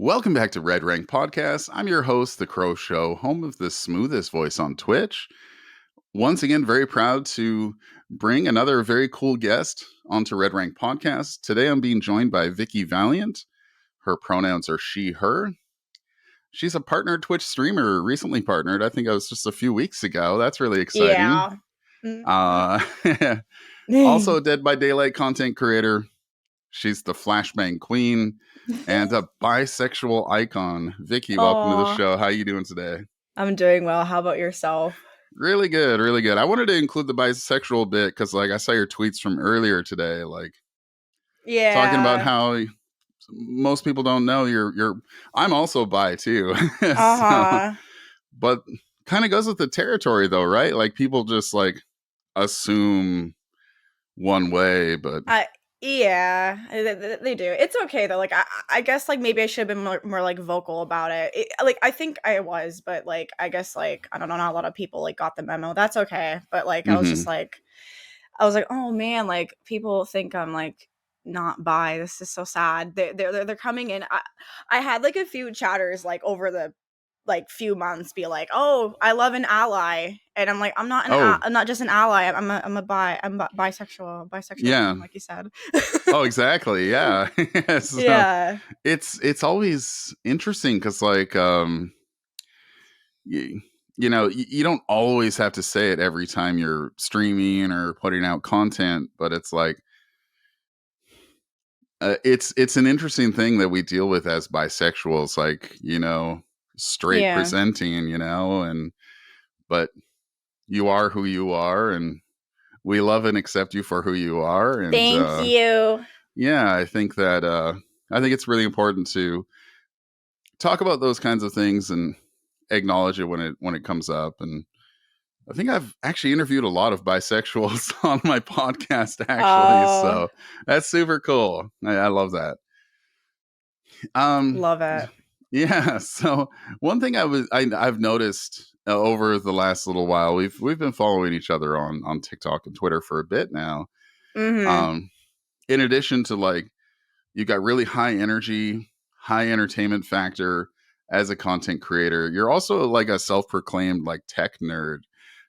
Welcome back to Red Rank Podcast. I'm your host, The Crow Show, home of the smoothest voice on Twitch. Once again, very proud to bring another very cool guest onto Red Rank Podcast. Today I'm being joined by VickiValiant. Her pronouns are she, her. She's a partnered Twitch streamer, recently partnered. I think it was just a few weeks ago. That's really exciting. Yeah. Also a Dead by Daylight content creator. She's the flashbang queen and a bisexual icon. Vicky, welcome to the Aw, show. How you doing today? I'm doing well. How about yourself? Really good, really good. I wanted to include the bisexual bit because, I saw your tweets from earlier today, talking about Yeah. how most people don't know you're. I'm also bi too, so Uh-huh. but kind of goes with the territory though, right? Like people just assume one way, but I yeah, they do. It's okay though. I guess maybe I should have been more vocal about it. I think I was, but I guess I don't know, not a lot of people got the memo. That's okay. But I was just mhm. I was like, oh man, people think I'm not bi. This is so sad. They're coming in. I had a few chatters over the few months be like, oh, I love an ally, and I'm like, Oh I'm not just an ally. I'm bisexual yeah. queen, like you said. Oh, exactly. Yeah. So Yeah. it's always interesting because you don't always have to say it every time you're streaming or putting out content, but it's it's an interesting thing that we deal with as bisexuals, straight Yeah. presenting, and but you are who you are, and we love and accept you for who you are, and Thank you. yeah, I think it's really important to talk about those kinds of things and acknowledge it when it comes up. And I think I've actually interviewed a lot of bisexuals on my podcast, actually. Oh, So that's super cool. I love that. Um, love it. yeah. So one thing I've noticed over the last little while, we've been following each other on TikTok and Twitter for a bit now. Mm-hmm. Um, in addition to you got really high energy, high entertainment factor as a content creator. You're also a self-proclaimed tech nerd.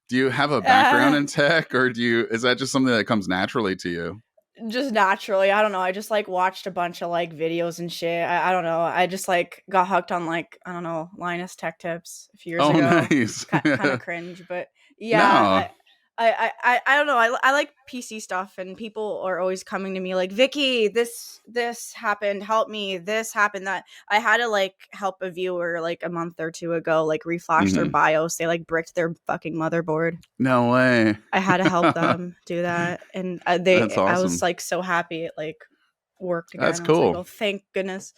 Do you have a background in tech, or is that just something that comes naturally to you? Just naturally, I don't know. I just watched a bunch of videos and shit. I don't know. I just got hooked on I don't know, Linus Tech Tips a few years Oh, ago. nice. Kind of cringe, but yeah, No. I don't know. I like PC stuff, and people are always coming to me like, Vicky, this happened, help me. This happened, that I had to help a viewer a month or two ago reflash their Mhm. BIOS. They bricked their fucking motherboard. No way. I had to help them do that, and That's I was awesome. so happy it worked That's again. I was like, cool. oh, thank goodness.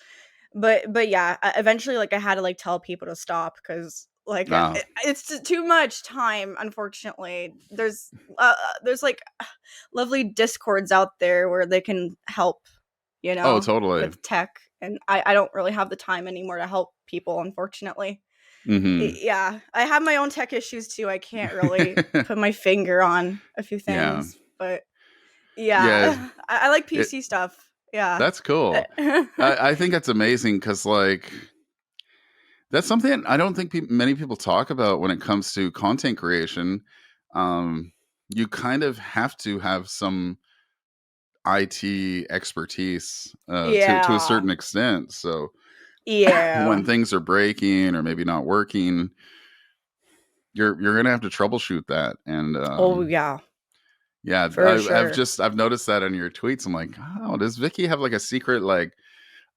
But yeah, eventually I had to tell people to stop because Wow. it's too much time. Unfortunately, there's lovely discords out there where they can help, Oh, totally. with tech, and I don't really have the time anymore to help people, unfortunately. Hmm. Yeah, I have my own tech issues too. I can't really put my finger on a few Yeah. things, but Yeah. yeah, I like It, PC stuff. Yeah. that's cool. I think that's amazing because that's something I don't think many people talk about when it comes to content creation. Um, you kind of have to have some IT expertise to a Yeah. certain extent. So when Yeah. things are breaking or maybe not working, you're gonna have to troubleshoot that. And Oh yeah, yeah, for sure. I've noticed that on your tweets. I'm like, oh, does Vicky have a secret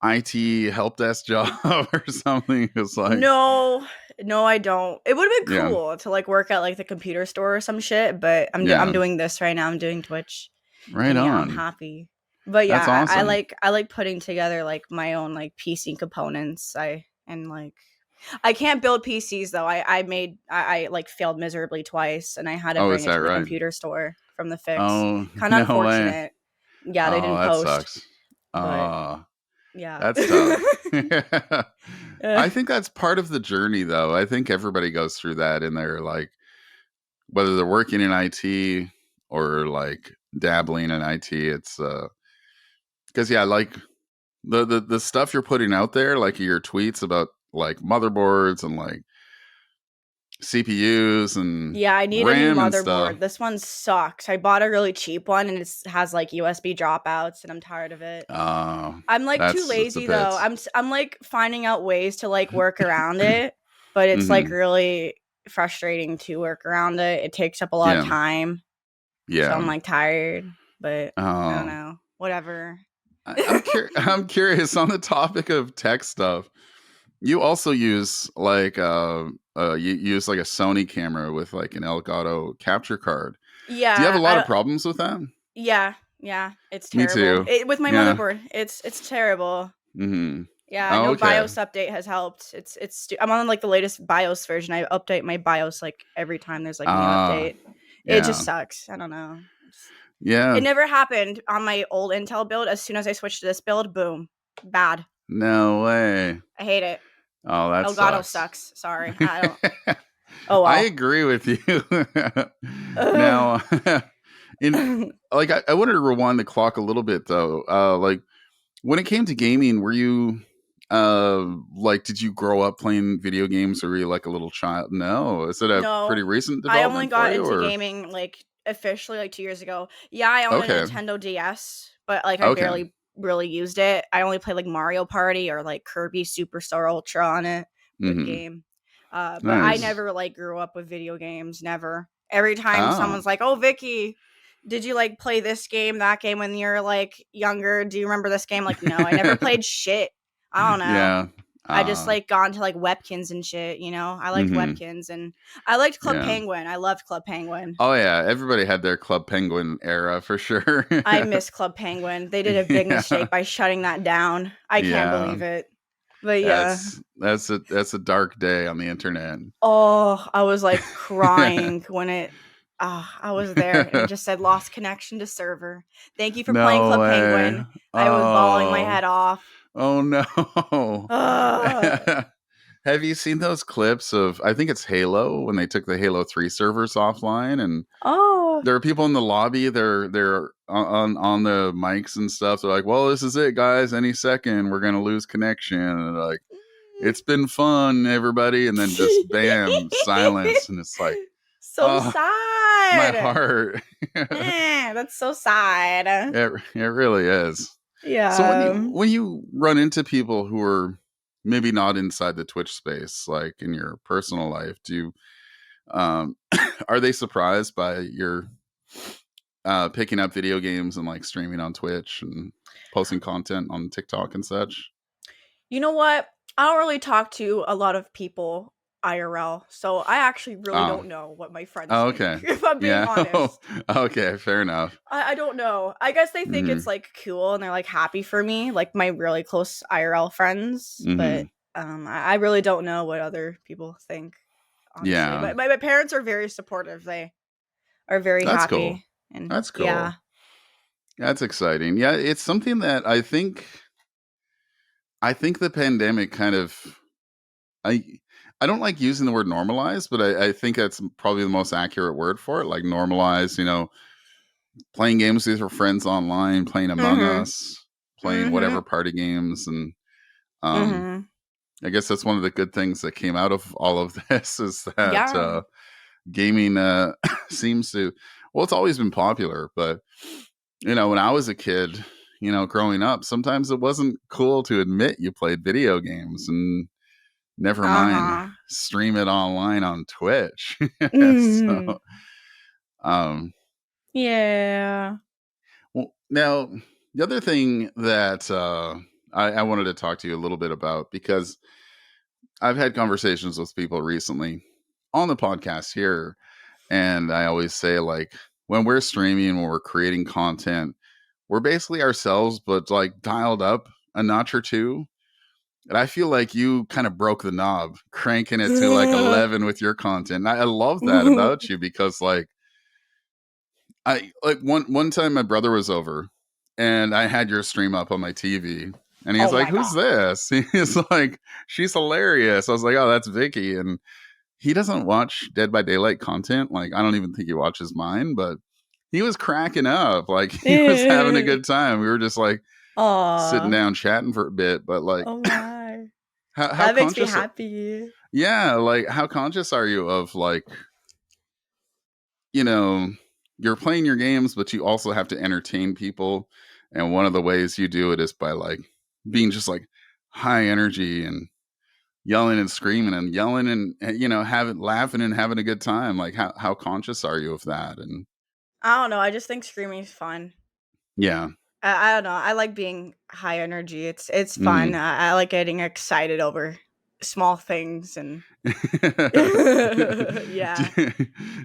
IT help desk job or something? It's No, no, I don't. It would have been yeah, cool to work at the computer store or some shit, but I'm yeah, doing this right now. I'm doing Twitch, right and yeah, I'm on. happy. But That's yeah, awesome. I like putting together my own PC components. I can't build PCs though. I failed miserably twice, and I had to Oh, bring is it that to the right? computer store from the fix. Oh, Kind of no way. unfortunate. Yeah, they Oh, didn't that post, sucks. but Uh, yeah. that's tough. Uh, I think that's part of the journey, though. I think everybody goes through that in their whether they're working in IT or dabbling in IT. It's because yeah, the stuff you're putting out there, like your tweets about like motherboards and like CPUs and Yeah, I need a new RAM and stuff. motherboard. This one sucks. I bought a really cheap one and it has like USB dropouts and I'm tired of it. Oh, I'm like too that's a lazy though. bit. I'm like finding out ways to like work around it, but it's like Hmm. really frustrating to work around it. It takes up a lot of Yeah, time. So yeah. I'm like tired, but I don't Oh, know. Whatever. I'm curious on the topic of tech stuff. You also use like you use like a Sony camera with like an Elgato capture card. Do you have a Yeah, lot of problems with that? yeah, it's Me terrible. too. With my Yeah. motherboard, it's terrible. Hmm. Yeah, Oh, no okay. BIOS update has helped. I'm on like the latest BIOS version. I update my BIOS like every time there's like a new Ah, update. It just yeah, sucks. I don't know. yeah. It never happened on my old Intel build. As soon as I switched to this build, boom, bad. No way. I hate it. Oh, that Elgato sucks. sucks. Sorry, I don't. Oh I well. agree with you. Now, in like I wanted to rewind the clock a little bit though. Like when it came to gaming, were you like did you grow up playing video games or were you like a little child? No. Is it a pretty No, recent I only development for got you into or gaming like officially like 2 years ago. Yeah, I own a okay. Nintendo DS, but like I Okay. barely really used it. I only play like Mario Party or like Kirby Superstar Ultra on it. Good Mhm. game. But I Nice. never like grew up with video games. Never. Every time Oh. someone's like, "Oh, Vicky, did you like play this game, that game when you're like younger? Do you remember this game?" Like, no, I never played shit. I don't know. Yeah. I just Uh like gone to like Webkins and shit, you know? I liked mhm. Webkins and I liked Club Yeah. Penguin. I loved Club Penguin. Oh yeah, everybody had their Club Penguin era for sure. I miss Club Penguin. They did a big Yeah. mistake by shutting that down. I can't Yeah. believe it. But yeah. That's a dark day on the internet. Oh, I was like crying when I was there and it just said lost connection to server. Thank you for playing No Club way. Penguin. I was bawling my Oh. head off. Oh no. Ugh. Have you seen those clips of I think it's Halo when they took the Halo 3 servers offline and Oh. there are people in the lobby, they're on the mics and stuff. They're like, "Well, this is it, guys. Any second we're going to lose connection." And they're like, "It's been fun, everybody." And then just bam, silence and it's like, So "Oh, my sad. heart." That's so sad. It really is. So Yeah. when you run into people who are maybe not inside the Twitch space, like in your personal life, do you are they surprised by your picking up video games and like streaming on Twitch and posting content on TikTok and such? You know what? I don't really talk to a lot of people IRL, so I actually really Oh, don't know what my friends oh think, okay. if I'm being Yeah. honest. Okay, fair enough. I don't know. I guess they think it's Mhm. like cool and they're like happy for me, like my really close IRL friends, but Mhm. I really don't know what other people think, honestly. Yeah. But my parents are very supportive. They are very That's cool. happy and That's yeah. cool. That's exciting. Yeah, it's something that I think the pandemic kind of I I don't like using the word normalize, but I think that's probably the most accurate word for it. Like normalize, playing games with your friends online, playing Among Mhm. Us, playing whatever Mhm. party games, and um, Mhm. I guess that's one of the good things that came out of all of this is that Yeah. gaming seems to. Well, it's always been popular, but when I was a kid, growing up, sometimes it wasn't cool to admit you played video games, and never mind Uh-huh. stream it online on Twitch. So, Mhm. um, Yeah. well, now the other thing that I wanted to talk to you a little bit about because I've had conversations with people recently on the podcast here, and I always say like when we're streaming, when we're creating content, we're basically ourselves, but like dialed up a notch or two. And I feel like you kind of broke the knob, cranking it to like 11 with your content. And I love that about you because I like one time my brother was over and I had your stream up on my TV and he's Oh like, my "Who's god. this?" He's like, "She's hilarious." I was like, "Oh, that's Vicky." And he doesn't watch Dead by Daylight content. Like I don't even think he watches mine, but he was cracking up. Like he was having a good time. We were just like sitting Aw. down chatting for a bit. But like, Oh my. how That makes me conscious? happy. Yeah, like how conscious are you of like, you know, you're playing your games, but you also have to entertain people, and one of the ways you do it is by like being just like high energy and yelling and screaming and yelling and having laughing and having a good time. Like how conscious are you of that? And I don't know. I just think screaming is fun. yeah. I don't know. I like being high energy. It's fun. Hmm. I like getting excited over small things and do, yeah. you,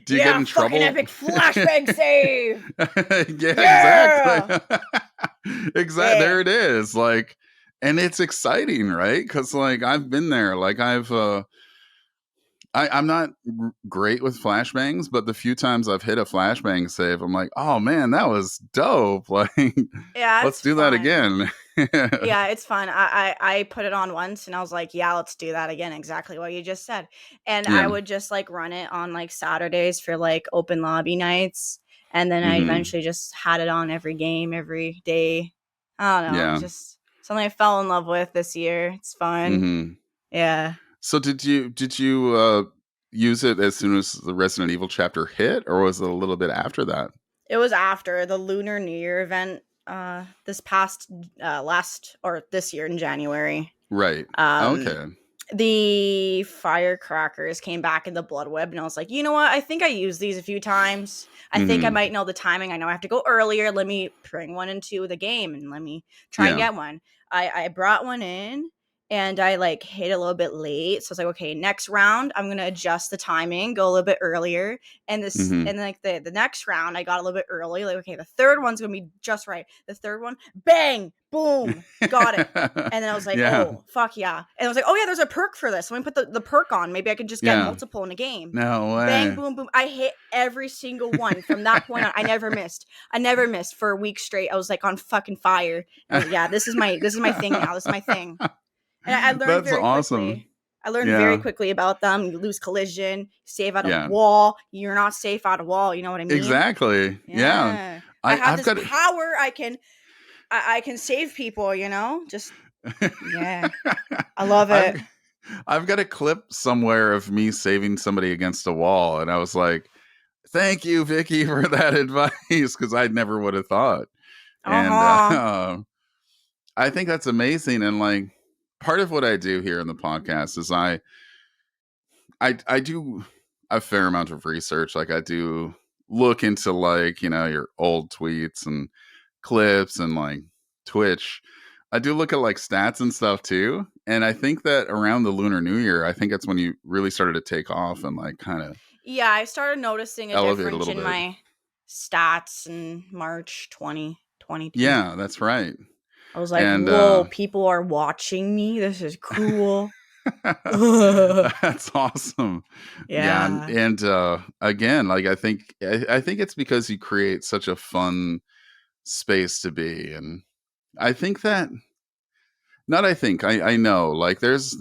do you get Yeah, in fucking trouble? epic flashbang save. Yeah, exactly. Yeah. Exactly. Yeah. There it is. Like, and it's exciting, right? Because like I've been there. Like I'm not great with flashbangs, but the few times I've hit a flashbang save, I'm like, oh man, that was dope. Like, Yeah, let's it's do that fun. again. Yeah, it's fun. I put it on once and I was like, yeah, let's do that again. Exactly what you just said. And I Yeah. would just like run it on like Saturdays for like open lobby nights. And then I Hmm. eventually just had it on every game, every day. I don't know, Yeah. just something I fell in love with this year. It's fun. Hmm. Yeah. So did you use it as soon as the Resident Evil chapter hit, or was it a little bit after that? It was after the Lunar New Year event this past last or this year in January. Right. Um Okay. the firecrackers came back in the blood web and I was like, you know what, I think I used these a few times. I think I Hmm. might know the timing. I know I have to go earlier. Let me bring one into the game and let me try and Yeah. get one. I brought one in and I like hit a little bit late, so I was like, okay, next round I'm gonna adjust the timing, go a little bit earlier. Hmm. And like the next round I got a little bit early, like okay, the third one's gonna be just right. The third one, bang, boom, got it. And then I was like, Yeah. oh, fuck yeah. And I was like, oh yeah, there's a perk for this. Let me put the perk on. Maybe I could just get Yeah. multiple in a game. No Bang, way. boom, boom. I hit every single one from that point on. I never missed. I never missed for a week straight. I was like on fucking fire. And I was like, yeah, this is my thing now. This is my thing. And I learned That's very awesome. quickly. I learned very Yeah. quickly about them. You lose collision, save out a Yeah. wall. You're not safe out of wall. You know what I mean? Exactly. Yeah. Yeah. I I have I've this got power. I can save people, just yeah. I love it. I've I've got a clip somewhere of me saving somebody against a wall, and I was like, "Thank you, Vicky, for that advice," because I never would have thought. And Uh-huh. I think that's amazing. And like, part of what I do here in the podcast is I do a fair amount of research. Like, I do look into like your old tweets and clips and like Twitch. I do look at like stats and stuff too. And I think that around the Lunar New Year, I think that's when you really started to take off and like kind of Yeah, I started noticing a elevate a difference little in bit. my stats in March 2022. Yeah, that's right. I was like, And whoa, people are watching me. This is cool. that's awesome. Yeah, and, Yeah. and again, like I think it's because you create such a fun space to be. And I think that not I think I know like there's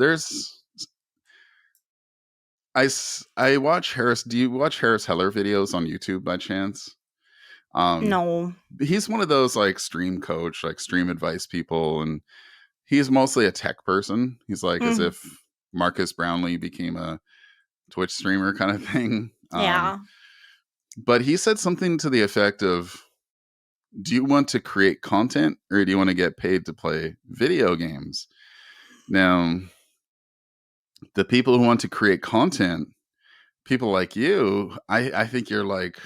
I watch Harris. Do you watch Harris Heller videos on YouTube by chance? Um, No. he's one of those like stream coach, like stream advice people, and he's mostly a tech person. He's like as Mm, if Marcus Brownlee became a Twitch streamer kind of thing. yeah. But he said something to the effect of, "Do you want to create content or do you want to get paid to play video games?" Now, the people who want to create content, people like you, I think you're like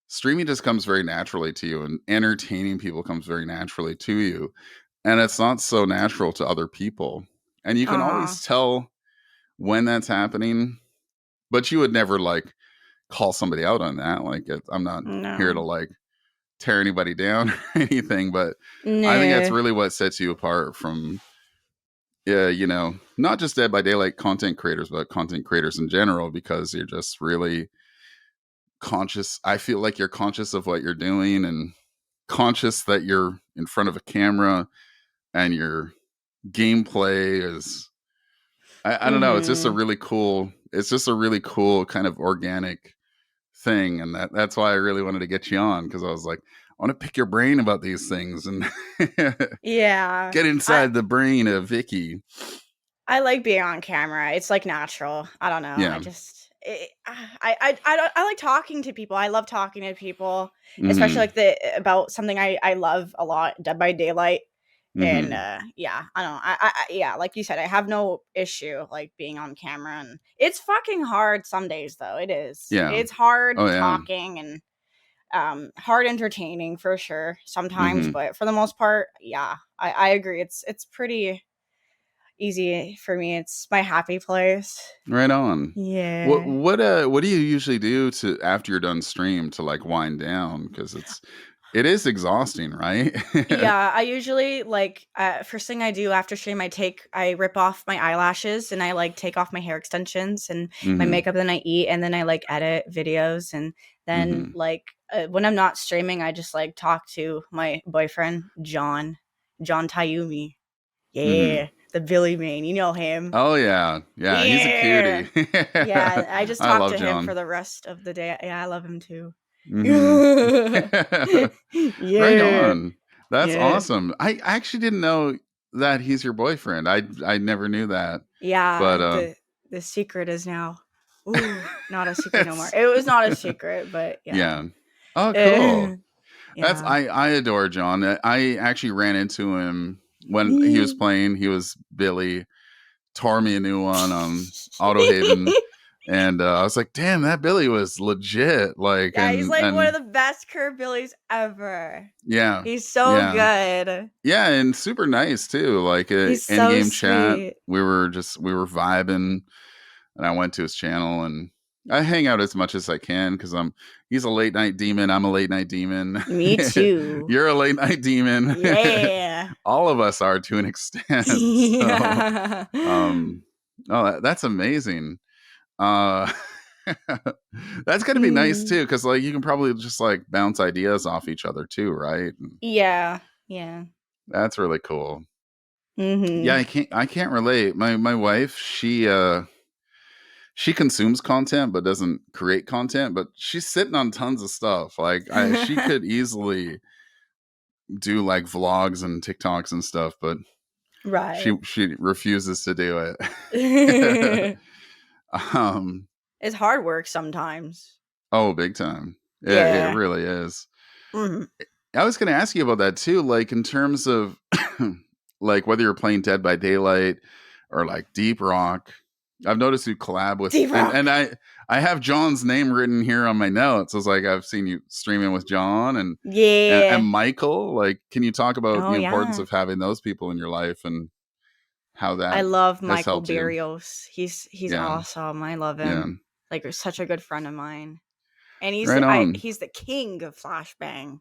streaming just comes very naturally to you, and entertaining people comes very naturally to you, and it's not so natural to other people, and you can Uh-huh. always tell when that's happening, but you would never like call somebody out on that. Like I'm not here to No. like tear anybody down or anything, but I think that's No. really what sets you apart from yeah, not just Dead by Daylight content creators, but content creators in general, because you're just really conscious. I feel like you're conscious of what you're doing and conscious that you're in front of a camera, and your gameplay is I don't know, Mm-hmm. it's just a really cool kind of organic thing, and that's why I really wanted to get you on, because I was like, want to pick your brain about these things and Yeah. get inside the brain of Vicky. I like being on camera. It's like natural. I don't know. Yeah. I like talking to people. I love talking to people, especially Mm-hmm. like about something I love a lot, Dead by Daylight. And Mm-hmm. yeah, I don't know. Yeah, like you said, I have no issue like being on camera, and it's fucking hard some days though. It is. Yeah. It's hard Oh yeah. talking and hard entertaining for sure sometimes, Mm-hmm. but for the most part, yeah, I agree. It's pretty easy for me. It's my happy place. Right on. Yeah. What do you usually do to after you're done stream to like wind down? Because it is exhausting, right? Yeah, I usually like first thing I do after stream, I rip off my eyelashes and I like take off my hair extensions and my Mm-hmm. makeup, and I eat, and then I like edit videos, and then Mm-hmm. like when I'm not streaming, I just like talk to my boyfriend John Tayumi. Mm-hmm. Yeah, the Billy Mayne, you know him. Oh yeah. Yeah. He's a Yeah. cutie. Yeah, I just I talk love to him for John. the rest of the day. Yeah, I love him too. Mm-hmm. Right Yeah. on. That's Yeah. awesome. I actually didn't know that he's your boyfriend. I never knew that. But Yeah, the secret is now not a secret no more. it's It was not a secret, but yeah. yeah. Oh, cool. Eh, yeah. I adore John. I actually ran into him when he was playing. He was Billy, tore me a new one on Auto Haven, and I was like, "Damn, that Billy was legit!" Like, Yeah, he's like one of and the best curve billies ever. yeah, He's so yeah, good. yeah, and super nice too. Like, He's end so game chat, sweet. we were vibing, and I went to his channel and I hang out as much as I can because he's a late night demon. I'm a late night demon. Me too. You're a late night demon. Yeah. All of us are to an extent. So, Yeah. that's amazing. Uh, that's gonna be nice Mm. too because like you can probably just like bounce ideas off each other too, right? Yeah. Yeah. That's really cool. Yeah, Mhm. I can't relate. My wife, she consumes content but doesn't create content, but she's sitting on tons of stuff. Like she could easily do like vlogs and TikToks and stuff, but Right. she refuses to do it. um It's hard work sometimes. oh, big time. It Yeah. really is. Mhm. I was going to ask you about that too, like in terms of like whether you're playing Dead by Daylight or like Deep Rock. I've noticed you collab with and D-Rock. I have John's name written here on my notes. It's like I've seen you streaming with John and Yeah. Michael. Like, can you talk about Oh, the importance yeah. of having those people in your life and how I that love has Michael helped you? Barrios. He's Yeah, awesome. I love yeah, him. Like, he's such a good friend of mine. And right on. he's the king of flashbang.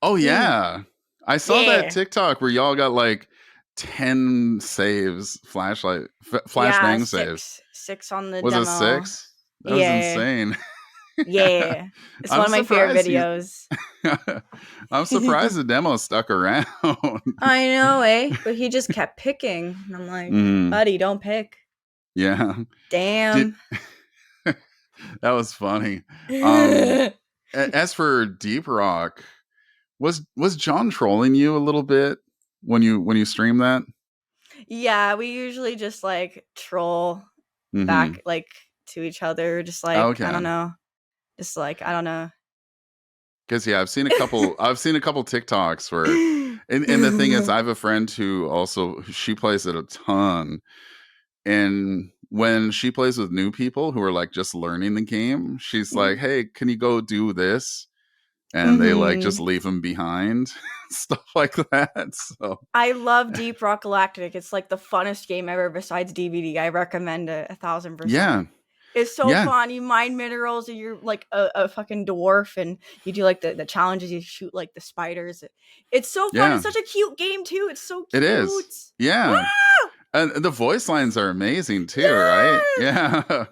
Oh Ooh. yeah, I saw that Yeah. TikTok where y'all got like 10 saves, Yeah, flashbang saves. six on the Was it demo. 6? That was Yeah. insane. Yeah. It's one I'm of my favorite surprised you videos. I'm surprised the demo stuck around. I know, eh? But he just kept picking. And I'm like, Mm, buddy, don't pick. yeah. Did Damn. that was funny. Um as for Deep Rock, was John trolling you a little bit when you stream that? Yeah, we usually just like troll Mhm. back like to each other, just like I don't Okay. know. Just like I don't know. Cause yeah, I've seen a couple TikToks where and the thing is I have a friend who also she plays it a ton. And when she plays with new people who are like just learning the game, she's like, "Hey, can you go do this?" And they like just Mhm. leave them behind, stuff like that. So I love Deep Rock Galactic. It's like the funnest game ever besides DVD. I recommend it 1000%. yeah, It's so yeah, fun. You mine minerals and you're like a fucking dwarf and you do like the challenges, you shoot like the spiders. It's so fun. yeah, It's such a cute game too. It's so it is. cute. Yeah, Ah! and the voice lines are amazing too, right? Yes! Yeah,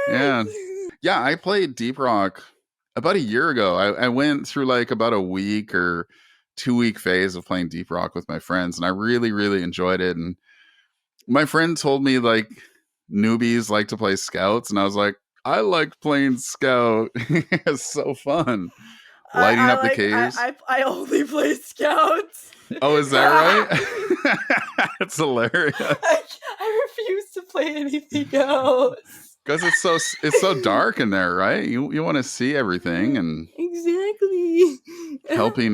yeah, Yes! yeah. I played Deep Rock about a year ago. I went through like about a week or 2 week phase of playing Deep Rock with my friends, and I really, really enjoyed it. And my friend told me like newbies like to play scouts, and I was like, I like playing scout. It's so fun. lighting I up the like caves. I only play scouts. Oh, is that right? That's hilarious. I refuse to play anything else. Because it's so dark in there, right? You want to see everything, and Exactly. helping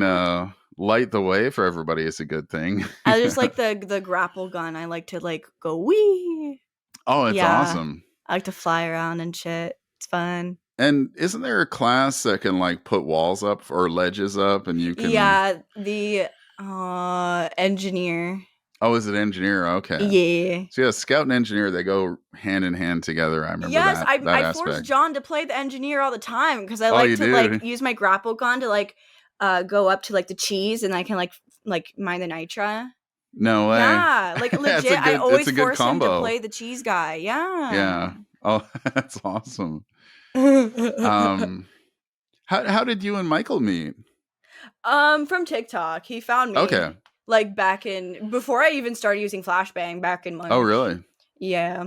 light the way for everybody is a good thing. I just like the grapple gun. I like to like go wee. Oh, it's Yeah. awesome. I like to fly around and shit. It's fun. And isn't there a class that can like put walls up or ledges up, and you can? Yeah, the engineer. Oh, is it engineer? Okay. Yeah. So yeah, scout and engineer, they go hand in hand together. I remember Yes, that I forced aspect. John to play the engineer all the time because I Oh, like you to like do? use my grapple gun to like go up to like the cheese and I can like mine the nitra. No way. Yeah, like It's a legit. I good it's always a good force him to combo. play the cheese guy. Yeah. Yeah. Oh, that's awesome. Um, how did you and Michael meet? From TikTok, he found Okay. me like back in before I even started using flashbang back in Oh, March. really? Yeah.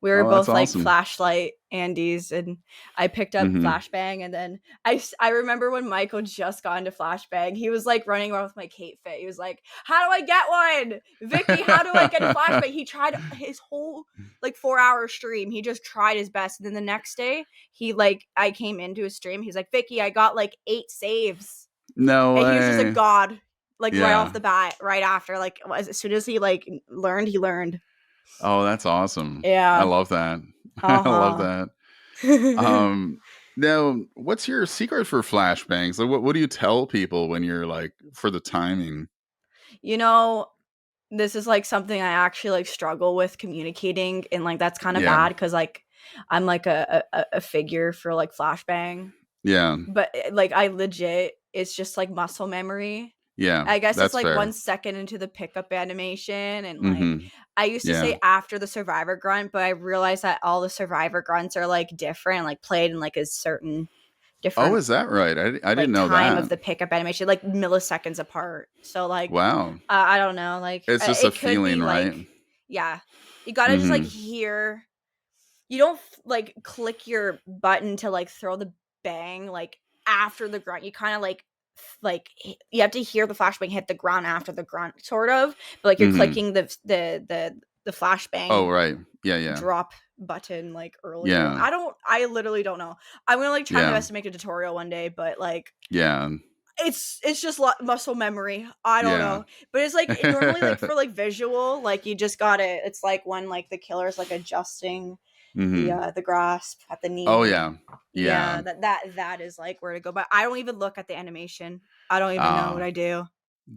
We were Oh, that's both like awesome. flashlight Andes and I picked up Hmm. flashbang and then I remember when Michael just got into flashbang, he was like running around with my Kate fit. He was like, "How do I get one? Vicky, how do I get a flashbang?" He tried his whole like 4-hour stream. He just tried his best. And then the next day, he like I came into his stream. He's like, "Vicky, I got like 8 saves." No And he was just a way. god, like right off Yeah. the bat, right after, like as soon as he like learned, he learned. Oh, that's awesome. I Yeah. love that. I love Uh that. huh. Now, what's your secret for flashbangs? Like, what do you tell people when you're like for the timing? You know, this is like something I actually like struggle with communicating, and like that's kind of Yeah. bad because like I'm like a figure for like flashbang, Yeah. but like I legit, it's just like muscle memory. Yeah. I guess it's That's like fair. 1 second into the pickup animation, and like Hmm. I used to Yeah. say after the survivor grunt, but I realized that all the survivor grunts are like different, like played in like a certain Oh, different is that right? I like didn't know time of that. the pickup animation, like milliseconds apart. So like Wow. I don't know, like It's just a it could feeling, be right? like yeah, you gotta just like Hmm. hear. You don't like click your button to like throw the bang like after the grunt. You kind of you have to hear the flashbang hit the ground after the grunt, sort of. But like you're Hmm. clicking the Oh, flashbang right. Yeah. Yeah. drop button like earlier. Yeah. I literally don't know. I'm gonna like try my Yeah. best to make a tutorial one day, but like Yeah. it's just muscle memory. I don't Yeah. know, but it's like normally like for like visual, like you just got it. It's like when like the killer's like adjusting Hmm. the grasp at the Oh, knee. yeah. Yeah. Yeah, that is like where to go. But I don't even look at the animation. I don't even know what Ah, I do.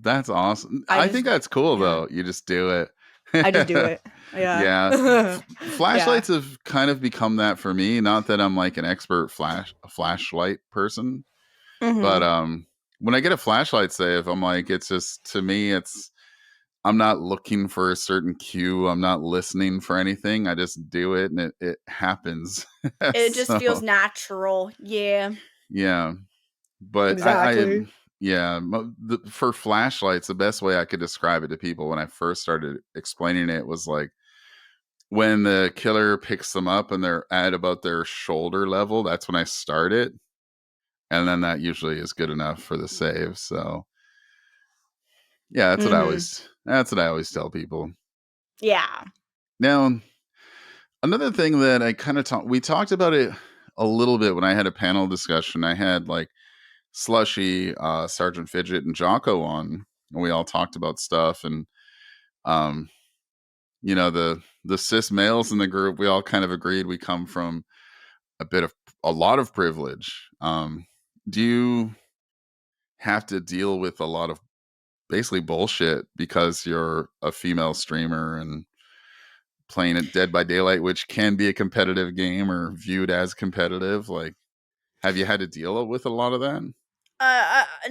that's awesome. I I just think that's cool yeah, though. You just do it. I just do it. Yeah, Yeah. yeah. Flashlights have kind of become that for me. Not that I'm like an expert flashlight person, but Hmm. when I get a flashlight save, I'm like, it's just to me, it's I'm not looking for a certain cue. I'm not listening for anything. I just do it and it happens. It just feels So natural. Yeah, yeah, but I exactly. yeah, for flashlights, the best way I could describe it to people when I first started explaining it was like when the killer picks them up and they're at about their shoulder level. That's when I start it, and then that usually is good enough for the save. So yeah, Hmm. that's what I always tell people. Yeah. Now, another thing that I kind of we talked about it a little bit when I had a panel discussion. I had like Slushy, Sergeant Fidget, and Jocko on, and we all talked about stuff. And um, the cis males in the group, we all kind of agreed we come from a lot of privilege. Do you have to deal with a lot of basically bullshit because you're a female streamer and playing at Dead by Daylight, which can be a competitive game or viewed as competitive? Like, have you had to deal with a lot of that?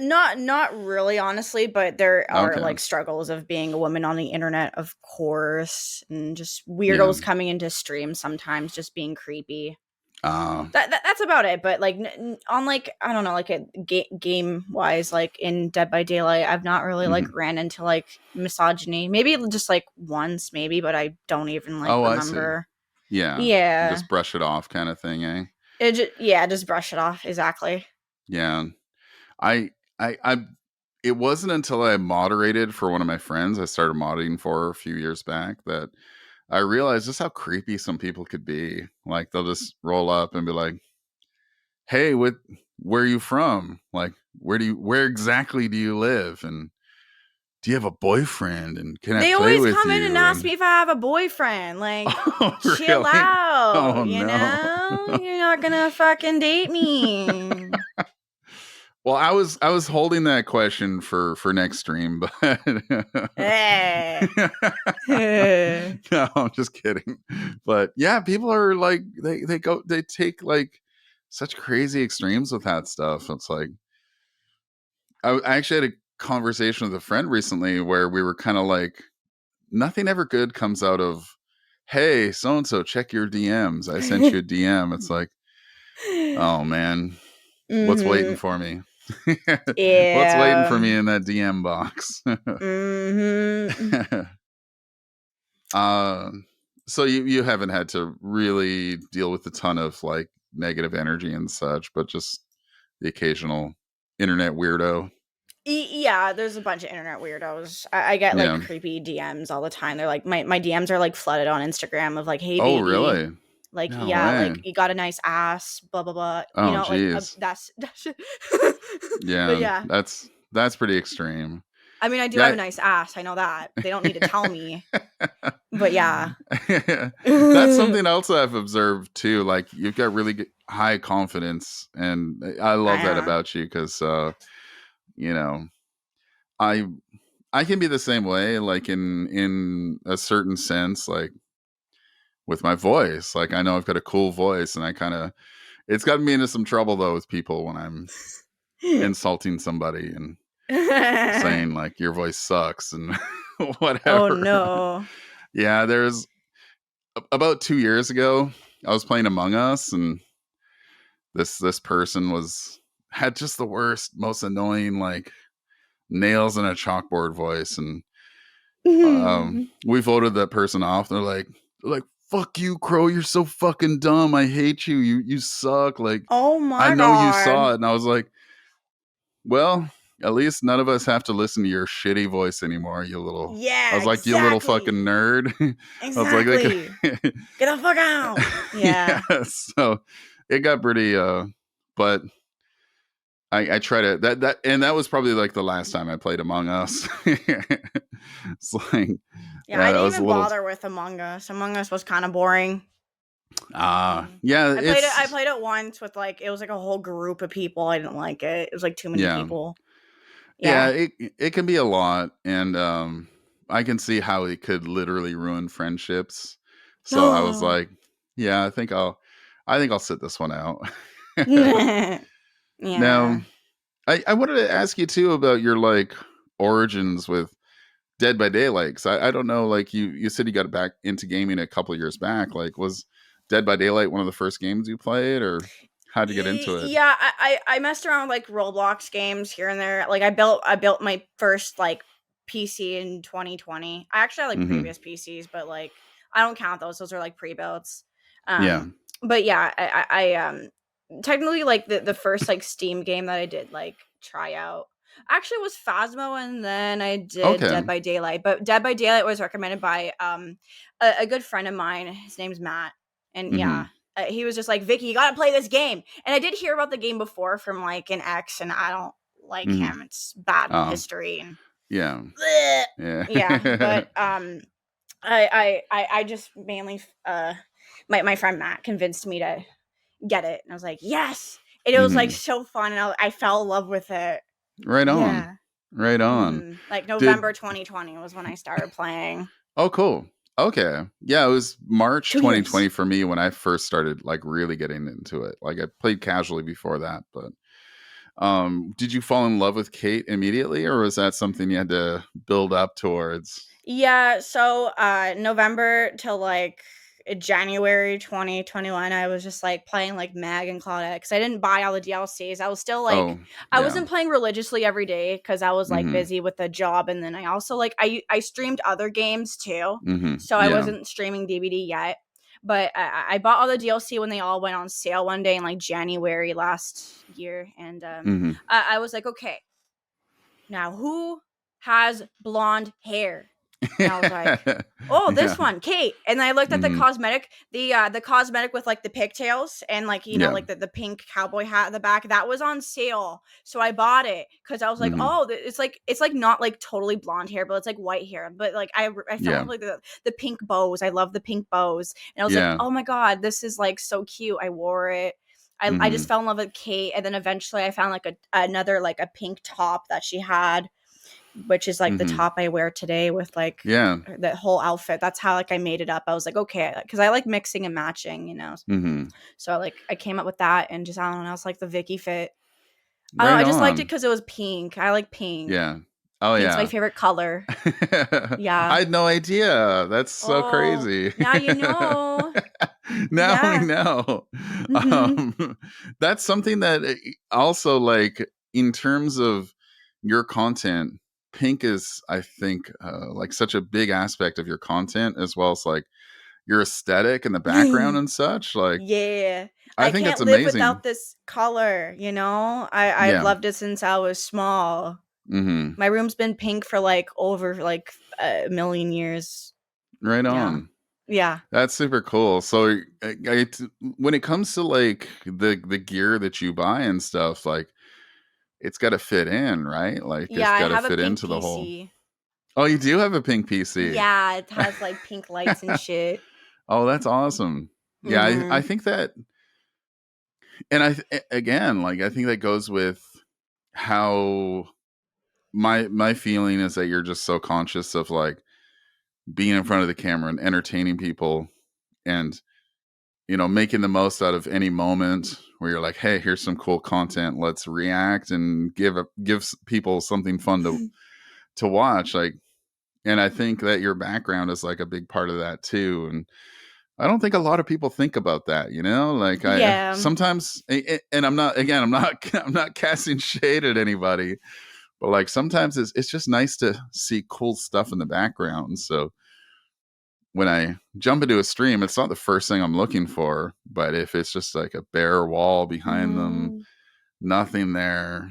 Not really, honestly, but there are Okay. like struggles of being a woman on the internet, of course, and just Yeah. weirdos coming into streams sometimes, just being creepy. Uh, That's about it. But like on like I don't know, like a game wise, like in Dead by Daylight, I've not really like mhm. ran into like misogyny. Maybe just like once, maybe, but I don't even like Oh, I see. remember. Yeah. Yeah, Just brush it off kind of thing, eh? yeah, just brush it off. Exactly. Yeah. I I it wasn't until I moderated for one of my friends, I started moderating for her a few years back, that I realized just how creepy some people could be. Like they'll just roll up and be like, "Hey, where are you from? Like, where exactly do you live? And do you have a boyfriend? And can I They play always with come in and you?" ask And me if I have a boyfriend. Like, oh, chill really? out, Oh you no. know? You're not gonna fucking date me. Well, I was holding that question for next stream, but Eh. no, I'm just kidding. But yeah, people are like they take like such crazy extremes with that stuff. It's like I actually had a conversation with a friend recently where we were kind of like, nothing ever good comes out of, hey, so and so, check your DMs. I sent you a DM. It's like, oh man, what's waiting Mhm. for me? What's waiting for Yeah. me in that DM box? Mhm. uh, so you haven't had to really deal with a ton of like negative energy and such, but just the occasional internet weirdo. Yeah, there's a bunch of internet weirdos. I get like Yeah. creepy DMs all the time. They're like my DMs are like flooded on Instagram of like, "Hey Oh, baby, really? like No yeah, way. like you got a nice ass, blah blah blah." You Oh, know, like geez. that's but Yeah, yeah. that's pretty extreme. I mean, I do have a Yeah. nice ass. I know that. They don't need to tell me. But yeah. That's something else I've observed too. Like you've got really high confidence, and I love that I about you because, you know, I I can be the same way. Like in a certain sense, like with my voice. Like I know I've got a cool voice, and I kind of it's gotten me into some trouble though with people when I'm insulting somebody and saying like your voice sucks and Oh whatever. no. Yeah, there's about 2 years ago, I was playing Among Us, and this person had just the worst, most annoying like nails in a chalkboard voice, and we voted that person off. They're like, "Fuck you, Crow! You're so fucking dumb. I hate you. You suck. Like, Oh I my know you god. saw it." And I was like, "Well, at least none of us have to listen to your shitty voice anymore, you little." I Yeah, was like, "You little fucking exactly. nerd." I was like, "They could." Exactly. Get the fuck out. Yeah, Yeah. so it got pretty but I try to that was probably like the last time I played Among Us. It's like, Yeah, I yeah, that didn't was a even little bother with Among Us. Among Us was kind of boring. yeah, I it's played it once with like it was like a whole group of people. I didn't like it. It was like too many yeah. people. Yeah, Yeah. it can be a lot, and I can see how it could literally ruin friendships. So I was Oh. like, yeah, I think I'll sit this one out. Now, Yeah. I wanted to ask you too about your like origins with Dead by Daylight. 'Cause I don't know, like you said you got back into gaming a couple years back. Like, was Dead by Daylight one of the first games you played, or how'd you get into it? Yeah, I messed around with like Roblox games here and there. Like I built my first like PC in 2020. I actually had like Hmm. previous PCs, but like I don't count those. Those are like pre-builts. Yeah. But yeah, technically like the first like Steam game that I did like try out actually was Phasmo, and then I did Okay. Dead by Daylight. But Dead by Daylight was recommended by a good friend of mine. His name's Matt, and yeah. Hmm. He was just like, Vicky, you gotta play this game. And I did hear about the game before from like an ex, and I don't like Hmm. him. It's bad Oh, history and yeah. bleh. Yeah. Yeah. But I just mainly my friend Matt convinced me to get it, and I was like, yes. And it was like Hmm. so fun, and I fell in love with it. Right on. Yeah. Right on. Like Did November 2020 was when I started playing. Oh, cool. Okay. Yeah, it was March 2020 2 years. for me when I first started like really getting into it. Like I played casually before that, but did you fall in love with Kate immediately, or was that something you had to build up towards? Yeah, so November till like January 2021, I was just like playing like Mag and Claudette because I didn't buy all the DLCs. I was still like Oh, I yeah. wasn't playing religiously every day because I was like Mhm. busy with the job, and then I also like I streamed other games too, Mhm. so I Yeah. wasn't streaming DVD yet. But I bought all the DLC when they all went on sale one day in like January last year, and Mhm. I was like, okay, now who has blonde hair? And I was like, oh, Yeah. this one, Kate. And then I looked at Mhm. the cosmetic with like the pigtails and like, you know, Yeah. like the pink cowboy hat in the back. That was on sale. So I bought it because I was like, Mhm. oh, it's like not like totally blonde hair, but it's like white hair. But like I fell in Yeah. love with like the pink bows. I love the pink bows. And I was like, Yeah. oh my God, this is like so cute. I wore it. I just Mhm. fell in love with Kate, and then eventually I found like another like a pink top that she had, which is like the Mhm. top I wear today with like Yeah. the whole outfit. That's how like I made it up. I was like, okay, because I like mixing and matching, you know. Mhm. So like I came up with that and just I don't know, it's like the Vicky fit. I don't know, Right I just liked it on. because it was pink. I like pink. Yeah. Oh, Pink's my yeah. favorite color. I Yeah. had no idea. That's so Oh, crazy. now you know. Now we Yeah. know. Mm-hmm. Um, that's something that also, like, in terms of your content, pink is, I think, like such a big aspect of your content, as well as like your aesthetic and the background and such. Like, Yeah. I I think can't it's live amazing. without this color, you know? I've Yeah. loved it since I was small. Hmm. My room's been pink for like over like a million years. Right Yeah. on. Yeah. That's super cool. So, when it comes to like the gear that you buy and stuff, like it's got to fit in, right? Like Yeah, it's I got to have a fit pink into the whole. PC. Oh, you do have a pink PC. Yeah, it has like pink lights and shit. Oh, that's awesome. Yeah, I Mhm. think that, and again, like I think that goes with how my feeling is that you're just so conscious of like being in front of the camera and entertaining people, and making the most out of any moment where you're like, hey, here's some cool content, let's react and give people something fun to watch. Like, and I think that your background is like a big part of that too. And I don't think a lot of people think about that, like I Yeah. sometimes, and I'm not I'm not casting shade at anybody, but like sometimes it's just nice to see cool stuff in the background. So when I jump into a stream, it's not the first thing I'm looking for, but if it's just like a bare wall behind them, Mm. nothing there,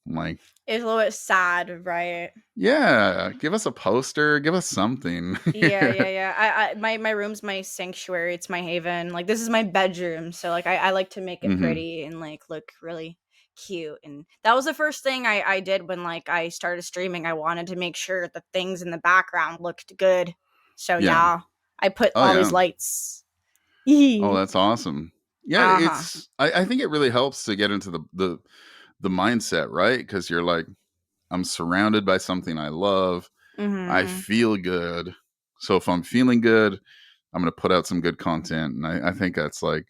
I'm like, It's a little bit sad, right? yeah, give us a poster, give us something. Yeah, yeah, yeah. My room's my sanctuary. It's my haven. Like this is my bedroom, so like I like to make it Hmm. pretty and like look really cute. And that was the first thing I did when like I started streaming. I wanted to make sure the things in the background looked good. So Yeah. yeah, I put Oh all these yeah. lights. Oh, that's awesome. Yeah, Uh-huh. I think it really helps to get into the mindset, right? Because you're like, I'm surrounded by something I love. I Mhm. feel good. So if I'm feeling good, I'm gonna put out some good content. And I think that's like,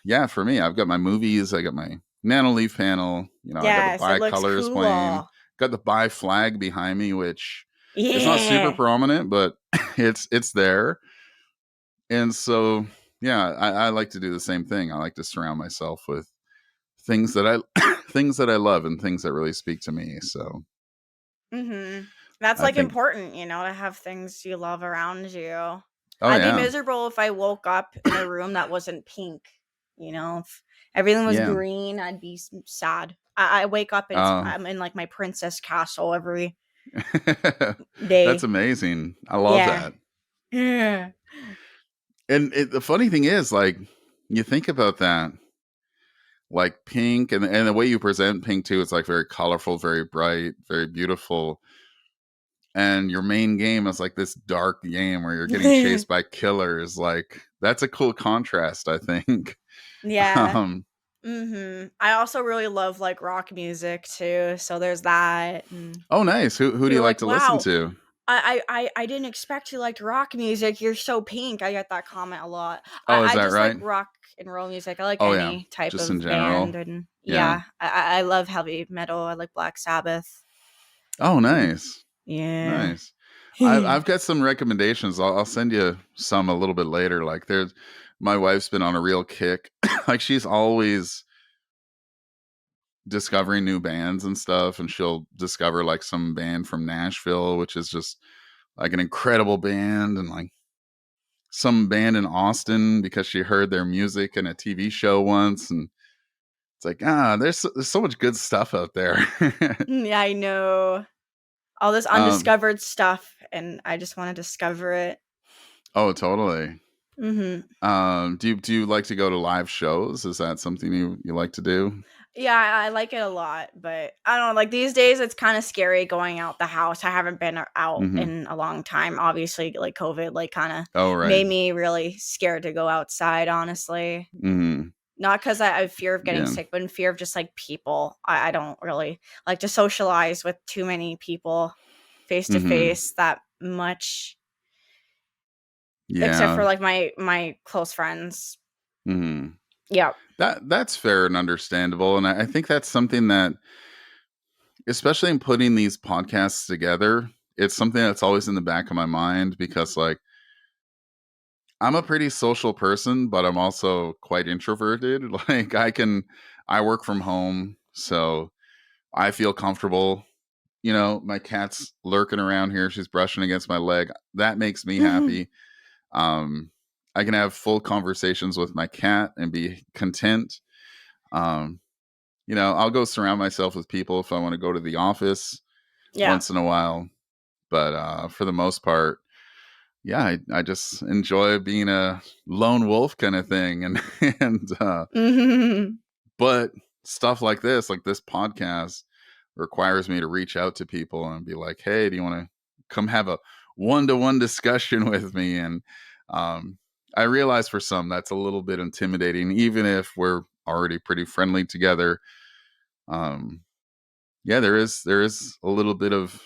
yeah, for me, I've got my movies, I got my nano leaf panel, I got the Yes, it looks bicolors playing, cool. got the bi flag behind me, which it's not super Yeah. prominent, but it's there. And so, yeah, I like to do the same thing. I like to surround myself with things that I things that I love and things that really speak to me. So Mhm. That's, I like, think, important, you know, to have things you love around you. oh I'd be yeah, miserable if I woke up in a room that wasn't pink, you know? If everything was yeah. green, I'd be sad. I wake up and Uh, I'm in, like, my princess castle every day. that's amazing. I love Yeah. that. Yeah. And the funny thing is, like, you think about that, like pink, and the way you present pink too, it's like very colorful, very bright, very beautiful. And your main game is like this dark game where you're getting chased by killers. Like that's a cool contrast, I think. Yeah. um Mhm. I also really love, like, rock music too, so there's that, and oh nice. Who do people you are like like, to listen "Wow, to? I didn't expect you liked rock music. You're so pink." I get that comment a lot. Oh, is I that just like right? rock and roll music. I like Oh yeah, any type just in of band, general. and Yeah. yeah, I love heavy metal. I like Black Sabbath. Oh Mm, nice. yeah. Nice. I've got some recommendations. I'll send you some a little bit later. Like there's my wife's been on a real kick. Like she's always discovering new bands and stuff, and she'll discover like some band from Nashville, which is just like an incredible band, and like some band in Austin because she heard their music in a TV show once, and it's like, there's so much good stuff out there. Yeah, I know. All this um, undiscovered stuff, and I just want to discover it. oh, totally. Hmm. Do you like to go to live shows? Is that something you like to do? Yeah, I like it a lot, but I don't know. Like these days, it's kind of scary going out the house. I haven't been out Hmm. in a long time. Obviously, like COVID, like kind of Oh, right. made me really scared to go outside. Honestly, Hmm. not because I have fear of getting Yeah. sick, but in fear of just like people. I don't really like to socialize with too many people face to Hmm. face that much, except Yeah. for like my close friends. Hmm. Yeah. That's fair and understandable, and I think that's something that, especially in putting these podcasts together, it's something that's always in the back of my mind because, like, I'm a pretty social person, but I'm also quite introverted. Like, I work from home, so I feel comfortable. My cat's lurking around here. She's brushing against my leg. That makes me happy. Um, I can have full conversations with my cat and be content. Um, I'll go surround myself with people if I want to go to the office Yeah. once in a while. But for the most part, yeah, I just enjoy being a lone wolf kind of thing. And, Mhm. but stuff like this podcast requires me to reach out to people and be like, hey, do you want to come have a one-to-one discussion with me? And I realize for some that's a little bit intimidating, even if we're already pretty friendly together. Um, yeah, there is a little bit of,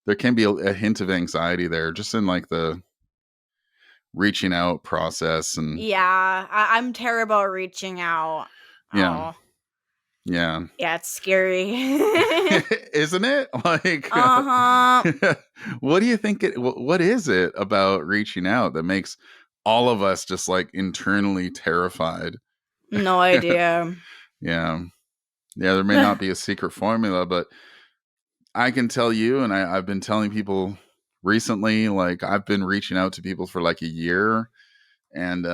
there can be a hint of anxiety there just in like the reaching out process. And Yeah, I'm terrible at reaching out. yeah, Oh, yeah. yeah, it's scary. Isn't it? Like, Uh-huh. what do you think what is it about reaching out that makes all of us just like internally terrified? No idea. Yeah. Yeah, there may not be a secret formula, but I can tell you, and I've been telling people recently, like I've been reaching out to people for like a year, and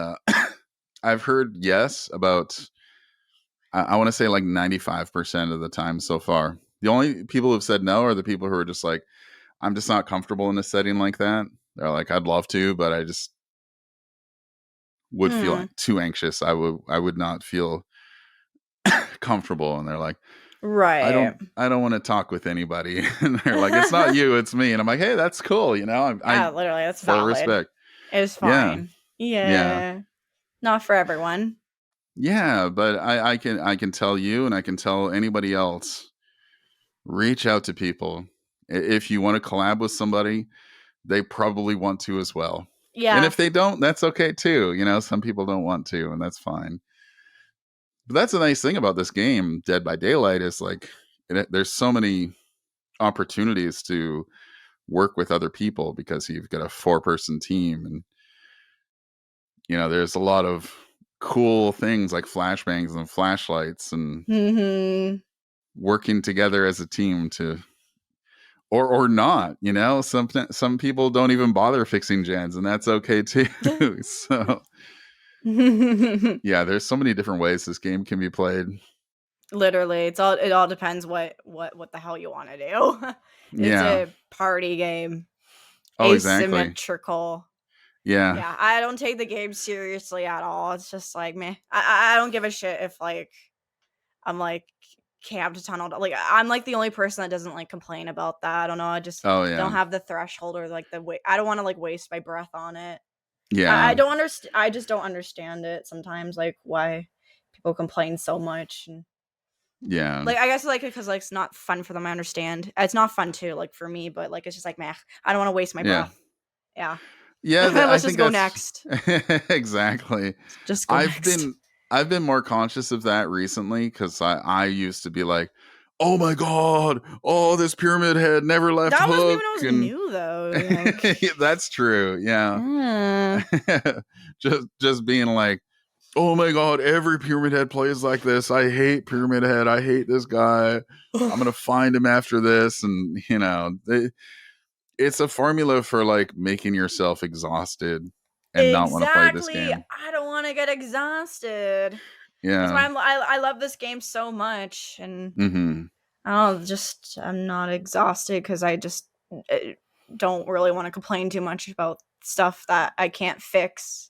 I've heard yes about, I want to say like 95% of the time so far. The only people who've said no are the people who are just like, I'm just not comfortable in a setting like that. They're like, I'd love to, but I just would feel Hmm. too anxious. I would not feel comfortable. And they're like, I Right. don't I don't want to talk with anybody. And they're like, it's not you, it's me. And I'm like, hey, that's cool. I Yeah, literally, that's full valid. respect. It's Yeah. fine. Yeah. Yeah. Not for everyone. Yeah. But I can tell you, and I can tell anybody else, reach out to people. If you want to collab with somebody, they probably want to as well. And Yeah. if they don't, that's okay too. Some people don't want to, and that's fine. But that's a nice thing about this game, Dead by Daylight, is like there's so many opportunities to work with other people because you've got a 4-person team, and there's a lot of cool things like flashbangs and flashlights and Hmm. working together as a team to, or not. Some people don't even bother fixing gens, and that's okay too. So yeah, there's so many different ways this game can be played. Literally, it all depends what the hell you want to do. It's Yeah. a party game. Oh, exactly. Asymmetrical. Yeah. Yeah, I don't take the game seriously at all. It's just like, meh. I don't give a shit if like I'm like camped tunneled. Like I'm like the only person that doesn't like complain about that. I don't know. I just Oh, don't yeah. have the threshold or like the way. I don't want to like waste my breath on it. I Yeah. don't understand. I just don't understand it sometimes. Like why people complain so much. And, Yeah. like I guess like because like it's not fun for them. I understand. It's not fun too. Like for me, but like it's just like meh. I don't want to waste my Yeah. breath. Yeah. Yeah, I Let's just think go that's next. exactly. Just go I've next. been I've been more conscious of that recently because I used to be like, oh my god, oh, this pyramid head never left That was me Hook, when I was and new, though. Like, that's true. Yeah. uh, just being like, oh my god, every pyramid head plays like this. I hate pyramid head. I hate this guy. I'm gonna find him after this, and it's a formula for like making yourself exhausted. and not want to play this Exactly. game. I don't want to get exhausted. That's Yeah. why I love this game so much, and Mhm. I don't just I'm not exhausted because I just uh, don't really want to complain too much about stuff that I can't fix.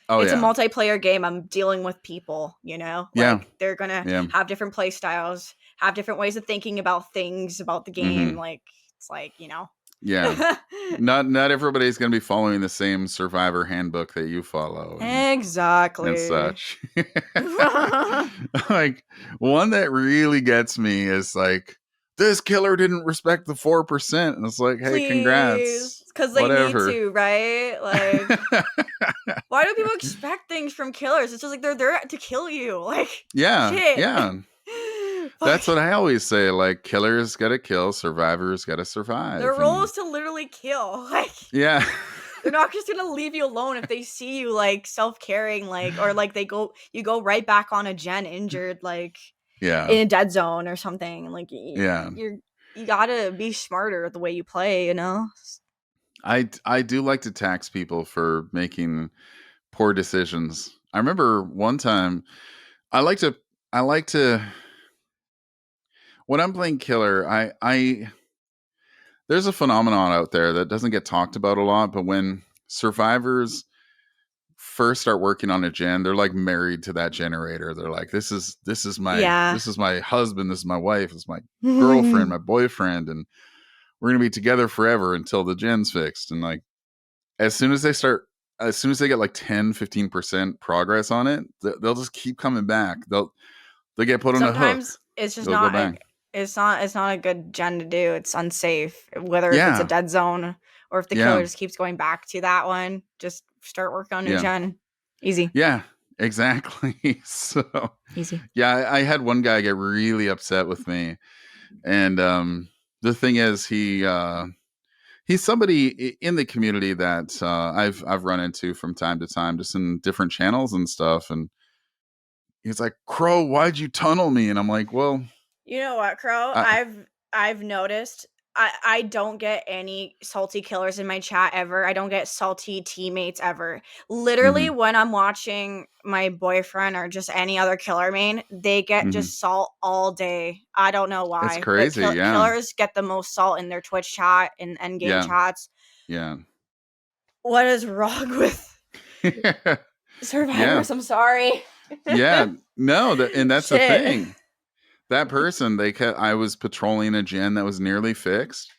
Oh It's a yeah. multiplayer game. I'm dealing with people, Yeah. like they're gonna Yeah. have different play styles, have different ways of thinking about things about the game. Mhm. Like it's like Yeah. Not everybody's going to be following the same survivor handbook that you follow and exactly. such. Like one that really gets me is like this killer didn't respect the 4%, and it's like, "Hey, Please, congrats." because they need Whatever. to, right? Like, why do people expect things from killers? It's just like they're there to kill you. Like, Yeah. shit. Yeah. Fuck. That's what I always say, like killers got to kill, survivors got to Their survive. role And is to literally kill. Like, yeah. they're not just gonna leave you alone if they see you like self-caring, like, or like you go right back on a gen injured, like Yeah. in a dead zone or something. Like, Yeah. you gotta be smarter the way you play. I do like to tax people for making poor decisions. I remember one time I like to I like to when I'm playing killer, I there's a phenomenon out there that doesn't get talked about a lot, but when survivors first start working on a gen, they're like married to that generator. They're like, Yeah. this is my husband, this is my wife, this is my girlfriend, my boyfriend, and we're gonna be together forever until the gen's fixed. And like as soon as they start as soon as they get like 10-15% progress on it, they'll just keep coming back. They'll get put on a hook. Sometimes it's just They'll go not back. it's not a good gen to do. It's unsafe, whether if it's a Yeah. dead zone or if the Yeah. killer just keeps going back to that one. Just start working on new Yeah. gen. Easy. Yeah. Exactly. So Easy. yeah, I had one guy get really upset with me. And the thing is he's somebody in the community that I've run into from time to time, just in different channels and stuff. And he's like, "Crow, why'd you tunnel me?" And I'm like, "Well, You know what, Crow? I, I've noticed I don't get any salty killers in my chat ever. I don't get salty teammates ever. Literally, mm-hmm, when I'm watching my boyfriend or just any other killer main, they get mm-hmm. just salt all day. I don't know It's why, but crazy, yeah, killers get the most salt in their Twitch chat and endgame yeah, chats. yeah, What is wrong with yeah, survivors? I'm sorry. yeah. No, and that's the Shit. thing. That person, I was patrolling a gen that was nearly fixed,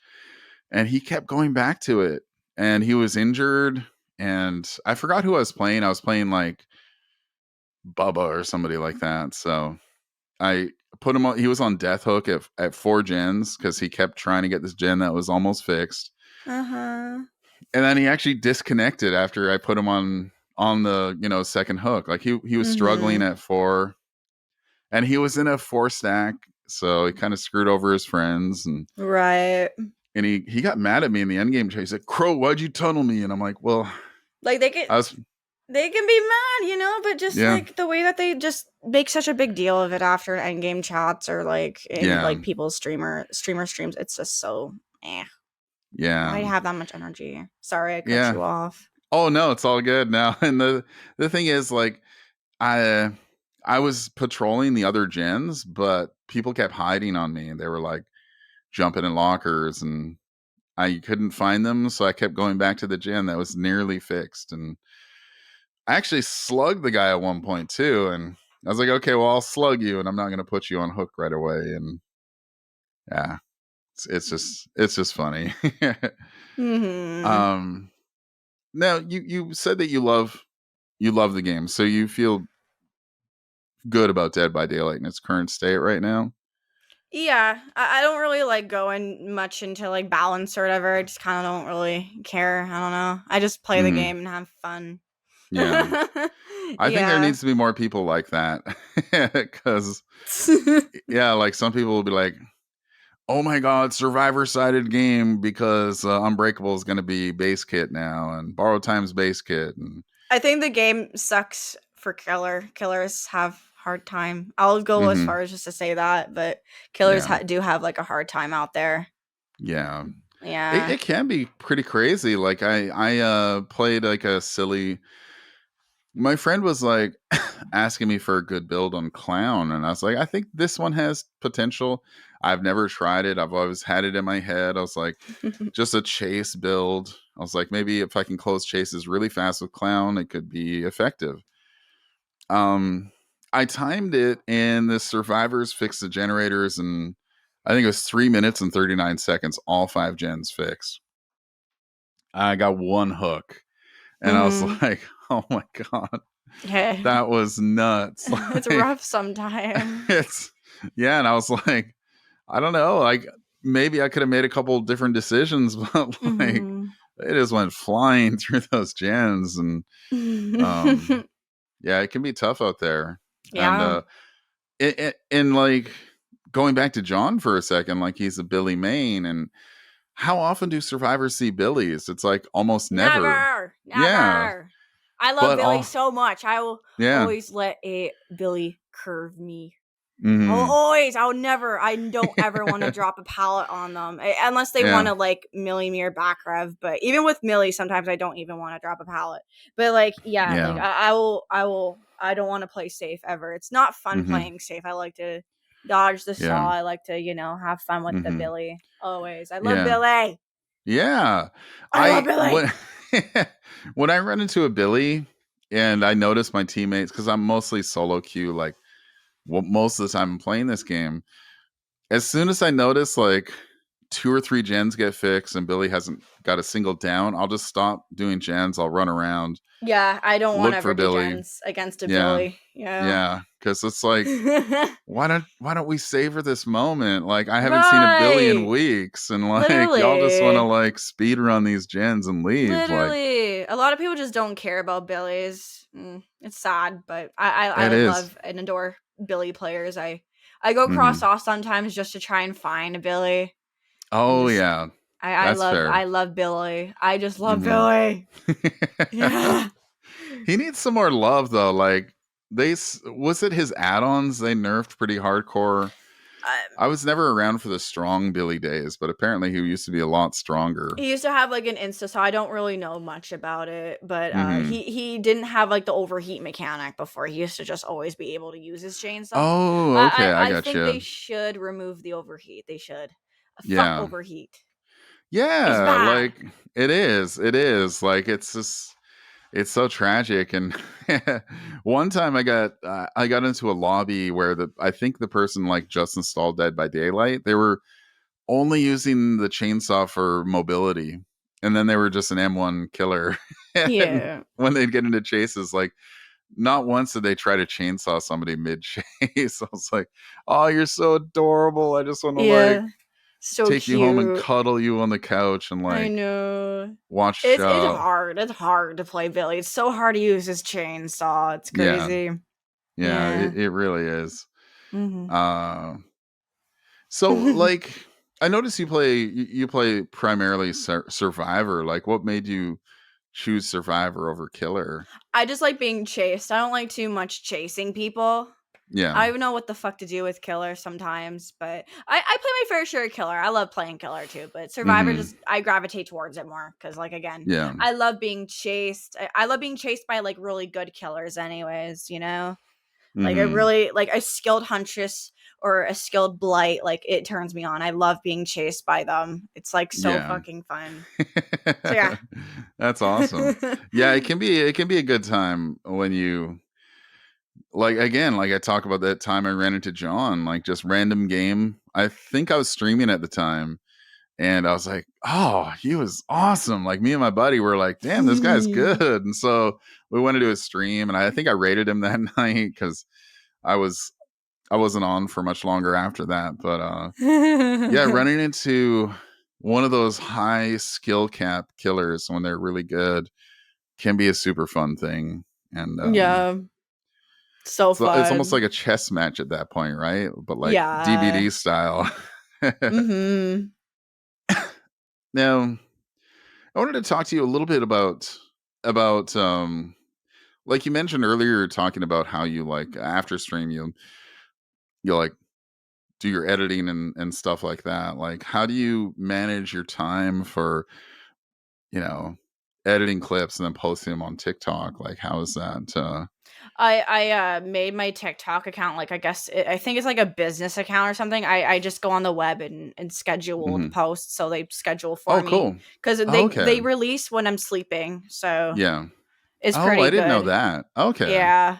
and he kept going back to it, and he was injured, and I forgot who I was playing. I was playing like Bubba or somebody like that. So I put him on. He was on death hook at 4 gens because he kept trying to get this gen that was almost fixed, Uh-huh. and then he actually disconnected after I put him on the second hook. Like he was struggling Mhm. at 4, and he was in a 4 stack, so he kind of screwed over his friends, Right. and he got mad at me in the end game. He said, "Crow, why'd you tunnel me?" And I'm like, "Well, Like I was they can be mad, but just yeah, like the way that they just make such a big deal of it after endgame chats or like in yeah, like people's streamer streams, it's just so yeah, why do you have that much energy? Sorry, I cut yeah." you off. Oh no, it's all good now. And the thing is, like, I I was patrolling the other gens, but people kept hiding on me. They were like jumping in lockers, and I couldn't find them, so I kept going back to the gen that was nearly fixed. And I actually slugged the guy at one point too, and I was like, "Okay, well, I'll slug you, and I'm not going to put you on hook right away." And yeah, it's just funny. Mhm. um, Now you said that you love the game, so you feel good about Dead by Daylight in its current state right now. Yeah, I don't really like going much into like balance or whatever. I just kind of don't really care. I don't know. I just play the Hmm. game and have fun. Yeah, I think there Yeah. needs to be more people like that because yeah, like some people will be like, "Oh my god, survivor sided game because Unbreakable is going to be base kit now and Borrowed Time's base kit." And I think the game sucks for killers have hard time. I'll go as hmm far as just to say that, but killers yeah, do have like a hard time out there. yeah. Yeah. It can be pretty crazy. Like I played like a silly. My friend was like asking me for a good build on clown, and I was like, I think this one has potential. I've never tried it. I've always had it in my head. I was like, just a chase build. I was like, maybe if I can close chases really fast with clown, it could be effective. Um, I timed it, and the survivors fixed the generators, and I think it was 3 minutes and 39 seconds. All 5 gens fixed. I got one hook, and I was Mhm. like, "Oh my god, Yeah. that was nuts!" It's Like, rough sometimes. it's yeah, and I was like, I don't know, like maybe I could have made a couple different decisions, but like Mhm. they just went flying through those gens, and um, yeah, it can be tough out there, and Yeah. and like going back to John for a second, like he's a Billy Mayne, and how often do survivors see Billies? It's like almost never. Never, Yeah, never. I love but Billy all so much. I will yeah. always let a Billy curve me. Hmm. I'll never, I don't ever want to drop a pallet on them unless they want Yeah. to like Millie me or back rev. But even with Millie, sometimes I don't even want to drop a pallet. But like, yeah, like Yeah. I don't want to play safe ever. It's not fun Hmm. playing safe. I like to dodge the Yeah. saw. I like to, have fun with the Hmm. Billy. Always. I love Yeah. Billy. Yeah. I love I Billy. when when I run into a Billy and I notice my teammates, because I'm mostly solo queue, like most of the time I'm playing this game. As soon as I notice like 2 or 3 gens get fixed and Billy hasn't got a single down, I'll just stop doing gens. I'll run around, Yeah, I don't want to look ever for do Billy. gens against a Yeah. Billy. Yeah. Yeah. Because it's like, why don't we savor this moment? Like I haven't seen a Billy in Right. weeks, and like y'all just want to Literally. like speed run these gens and leave. Like Literally. A lot of people just don't care about Billies. It's sad, but it I is. love and adore Billy players. I go cross Hmm. off sometimes just to try and find a Billy and Oh just yeah, that's fair. I love Billy. I just love Hmm. Billy. Yeah. He needs some more love though. Like was it his add-ons they nerfed pretty hardcore. I was never around for the strong Billy days, but apparently he used to be a lot stronger. He used to have, like, an Insta, so I don't really know much about it, but, Hmm. he didn't have, like, the overheat mechanic before. He used to just always be able to use his chainsaw. Oh, okay, I I got think they you. should remove the overheat. They should. Fuck Yeah. overheat. It's Yeah, bad. like it is. It is. Like it's just it's so tragic. And one time I got into a lobby where the I think the person like just installed Dead by Daylight. They were only using the chainsaw for mobility, and then they were just an M1 killer. And Yeah. when they'd get into chases, like not once did they try to chainsaw somebody mid chase. I was like, "Oh, you're so adorable. I just want to like Yeah. So take you home and cute. cuddle you on the couch and I like know. watch." It's hard. It's hard to play Billy. It's so hard to use his chainsaw. It's Yeah, crazy. yeah, Yeah. it really is. Mhm. Uh, so like, I noticed you play primarily Survivor. Like, what made you choose Survivor over Killer? I just like being chased. I don't like too much chasing people. Yeah. I don't know what the fuck to do with Killer sometimes, but I play my fair share of Killer. I love playing Killer too, but Survivor Mm-hmm. just I gravitate towards it more because like again, Yeah. I love being chased. I love being chased by like really good killers, anyways. Like I Mm-hmm. really like a skilled huntress or a skilled blight. Like it turns me on. I love being chased by them. It's like so Yeah. fucking fun. So yeah. That's awesome. Yeah, it can be a good time when you like again, like I talk about that time I ran into John, like just random game. I think I was streaming at the time, and I was like, "Oh, he was awesome!" Like me and my buddy were like, "Damn, this guy's good!" And so we went to do a stream, and I think I rated him that night because I was I wasn't on for much longer after that. But yeah, running into one of those high skill cap killers when they're really good can be a super fun thing. And Yeah. So so it's almost fun. like a chess match at that point, right? But like Yeah. DBD style. Mhm. Now, I wanted to talk to you a little bit about like you mentioned earlier, talking about how you like after stream you like do your editing and stuff like that. Like, how do you manage your time for, you know, editing clips and then posting them on TikTok? Like, how is that? I made my TikTok account, like, I think it's like a business account or something. I just go on the web and schedule the Mhm. posts, so they schedule for Oh, me cool. because Oh, they okay. release when I'm sleeping, so Yeah. it's Oh, I pretty didn't know good. that. Okay. Yeah.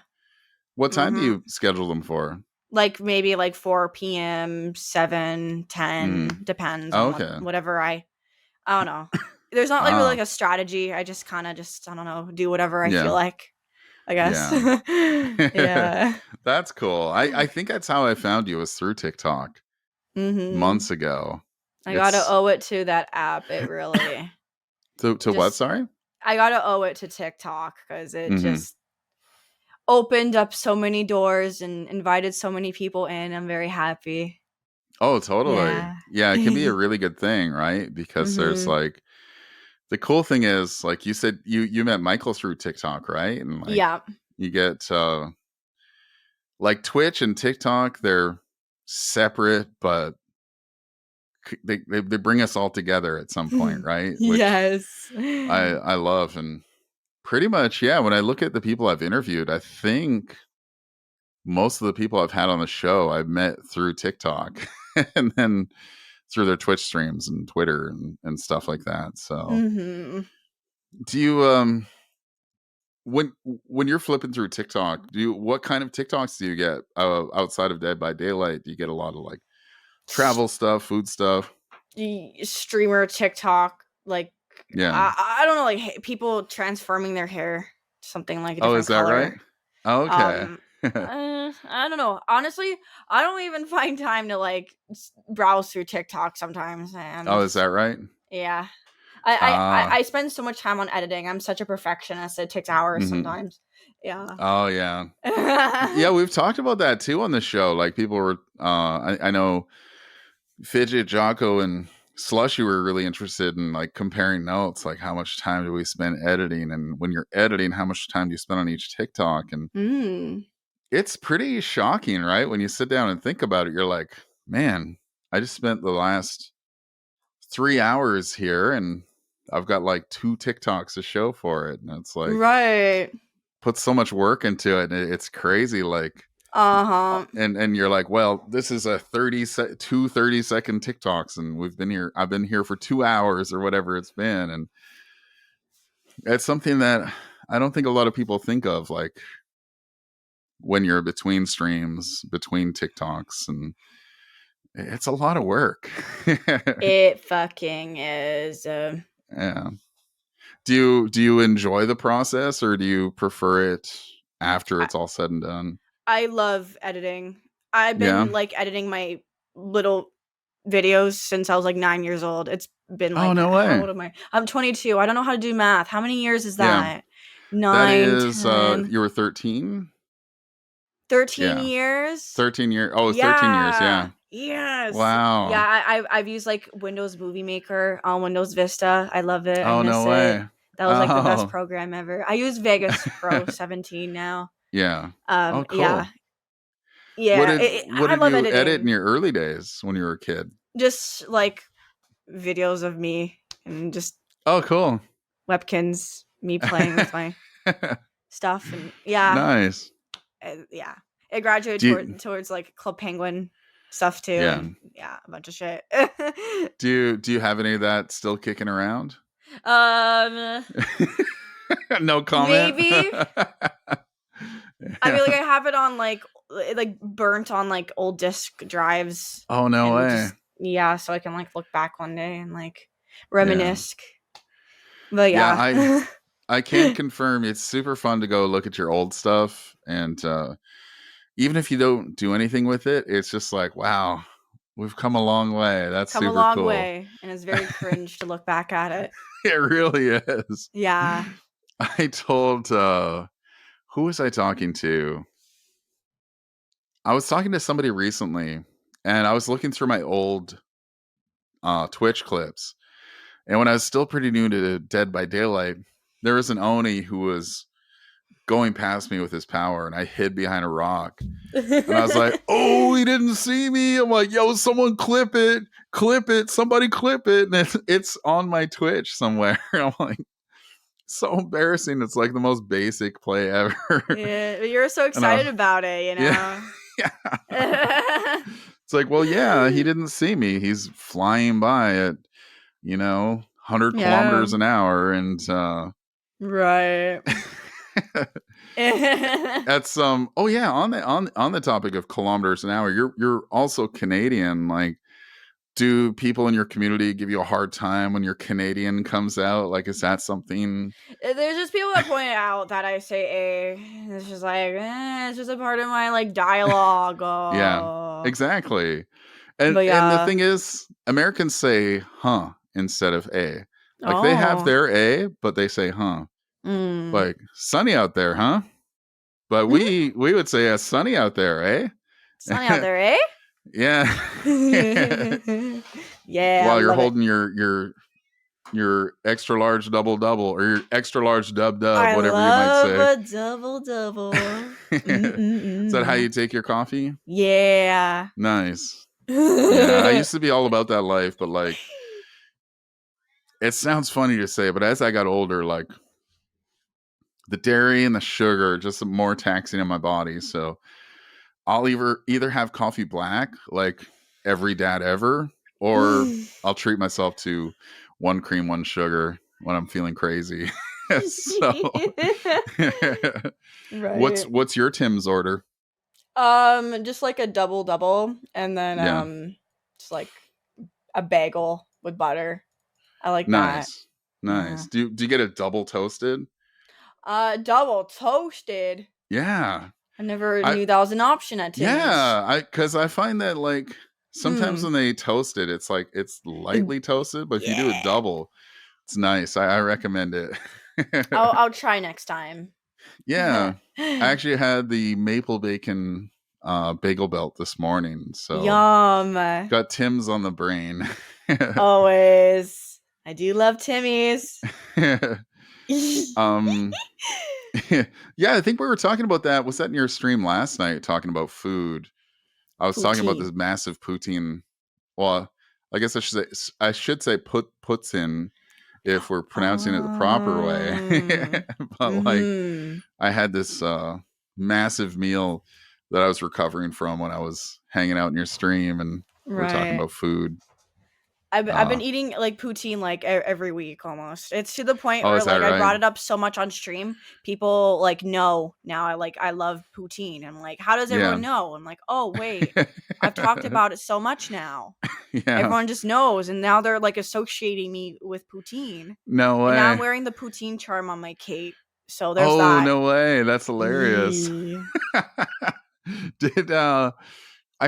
What time do Mhm. you schedule them for? Like, maybe, like, 4 p.m., 7, Mm. 10, depends Oh, on okay. whatever I don't know. There's not, like, really, like, Ah, a strategy. I just kinda just, I don't know, do whatever I feel yeah. like, I guess. Yeah. Yeah. That's cool. I think that's how I found you, was through TikTok Mhm. months ago. I gotta It's owe it to that app, it really to what, just sorry? I gotta owe it to TikTok because it Mhm. just opened up so many doors and invited so many people in. I'm very happy. Oh, totally. Yeah. Yeah, it can be a really good thing, right? Because there's Mhm. like the cool thing is, like you said, you met Michael through TikTok, right? And like Yeah. you get like Twitch and TikTok, they're separate, but they bring us all together at some point, right? Which Yes. I love. And pretty much, yeah, when I look at the people I've interviewed, I think most of the people I've had on the show I've met through TikTok and then through their Twitch streams and Twitter and stuff like that. So Mhm. do you when you're flipping through TikTok, do you what kind of TikToks do you get outside of Dead by Daylight? Do you get a lot of like travel stuff, food stuff? Streamer TikTok, like, Yeah. I don't know, like, people transforming their hair to something like a Oh, is different that right? color. Okay. Um, I don't know. Honestly, I don't even find time to, like, browse through TikTok sometimes. I'm Oh, is that just right? yeah. I Ah. spend so much time on editing. I'm such a perfectionist. It takes hours Mhm. sometimes. Yeah. Oh, yeah. Yeah, we've talked about that too on the show. Like people were I know Fidget, Jocko, and Slushy were really interested in like comparing notes, like how much time do we spend editing, and when you're editing, how much time do you spend on each TikTok? And Mm. it's pretty shocking, right? When you sit down and think about it, you're like, man, I just spent the last 3 hours here, and I've got like 2 TikToks to show for it, and it's like Right. put so much work into it, and it's crazy. Like Uh-huh. and you're like, well, this is a 30-second TikToks, and I've been here for 2 hours or whatever it's been. And it's something that I don't think a lot of people think of, like when you're between streams, between TikToks, and it's a lot of work. It fucking is. Yeah. Do you enjoy the process, or do you prefer it after I, it's all said and done? I love editing. I've Yeah. been, like, editing my little videos since I was, like, 9 years old. It's been, Oh, like, no how way. old am I? I'm 22. I don't know how to do math. How many years is Yeah. that? That 9, is 10, you were 13? 13 Yeah. years? 13 year oh, 13 years, Yeah. yeah. Yes. Yeah, Wow. I've used, like, Windows Movie Maker on Windows Vista. I love it. I Oh, miss no it. way. That was, like, the best Oh. program ever. I use Vegas Pro 17 now. Yeah. Oh, Yeah. cool. Yeah, What I did love you edit in editing. your early days when you were a kid? Just, like, videos of me and just Oh, cool. webkins, me playing with my stuff, and yeah, Nice. yeah. It graduated Do you towards, like, Club Penguin stuff too, Yeah. and yeah, a bunch of shit. Do you have any of that still kicking around? Um, No comment? maybe. I mean, like, Yeah. I have it on, like, burnt on, like, old disk drives, Oh, no and way. just yeah, so I can, like, look back one day and, like, Yeah. reminisce. But Yeah, yeah. I can confirm it's super fun to go look at your old stuff, and even if you don't do anything with it, it's just like, wow, we've come a long way. That's Come a super long cool. way, and it's very cringe to look back at it. It really is. Yeah. I told who was I talking to? I was talking to somebody recently, and I was looking through my old Twitch clips. And when I was still pretty new to Dead by Daylight, there was an Oni who was going past me with his power, and I hid behind a rock. And I was like, oh, he didn't see me. I'm like, yo, someone clip it, somebody clip it. And it's on my Twitch somewhere. I'm like, so embarrassing. It's like the most basic play ever. Yeah, but you're so And I, excited about it, you know? yeah. It's like, well, yeah, he didn't see me. He's flying by at, 100 Yeah. kilometers an hour. And Right. that's oh yeah, on the topic of kilometers an hour, you're also Canadian. Like, do people in your community give you a hard time when your Canadian comes out? Like, is that something? There's just people that point out that I say a. It's just like, it's just a part of my like dialogue. Yeah, exactly. And But the yeah. thing is, Americans say huh instead of a. Like, they have Oh. their a, but they say huh. Like, sunny out there, huh? But we would say it's sunny out there, eh? Sunny out there, eh? Yeah. Yeah, I While you're love it. holding your extra large double or your extra large dub, I whatever love you might a double. say. Is that how you take your coffee? Yeah. Nice. Yeah, I used to be all about that life, but like, it sounds funny to say, but as I got older, like, the dairy and the sugar just more taxing on my body. So I'll either have coffee black, like every dad ever, or I'll treat myself to one cream, one sugar when I'm feeling crazy. So Right. what's your Tim's order? Just like a double, and then just like a bagel with butter. I like that. Nice. Do you get it double toasted? Double toasted. Yeah. I never knew that was an option at Timmy's. Yeah, because I find that, like, sometimes when they toast it, it's like it's lightly toasted, but if you do it double, it's nice. I recommend it. I'll try next time. Yeah, I actually had the maple bacon bagel belt this morning, so Yum. got Tim's on the brain. Always. I do love Timmy's. Yeah, I think we were talking about that. Was that in your stream last night, talking about food? I was talking about this massive poutine. Well, I guess I should say puts in, if we're pronouncing it the proper way. But like, I had this massive meal that I was recovering from when I was hanging out in your stream, and we're talking about food. I've been eating like poutine like every week almost. It's to the point where is that like I right? brought it up so much on stream. People like know now I love poutine. I'm like, how does everyone know? I'm like, oh wait, I've talked about it so much now. Yeah. Everyone just knows, and now they're like associating me with poutine. No way. And now I'm wearing the poutine charm on my cape. So there's that. Oh, no way. That's hilarious. Did I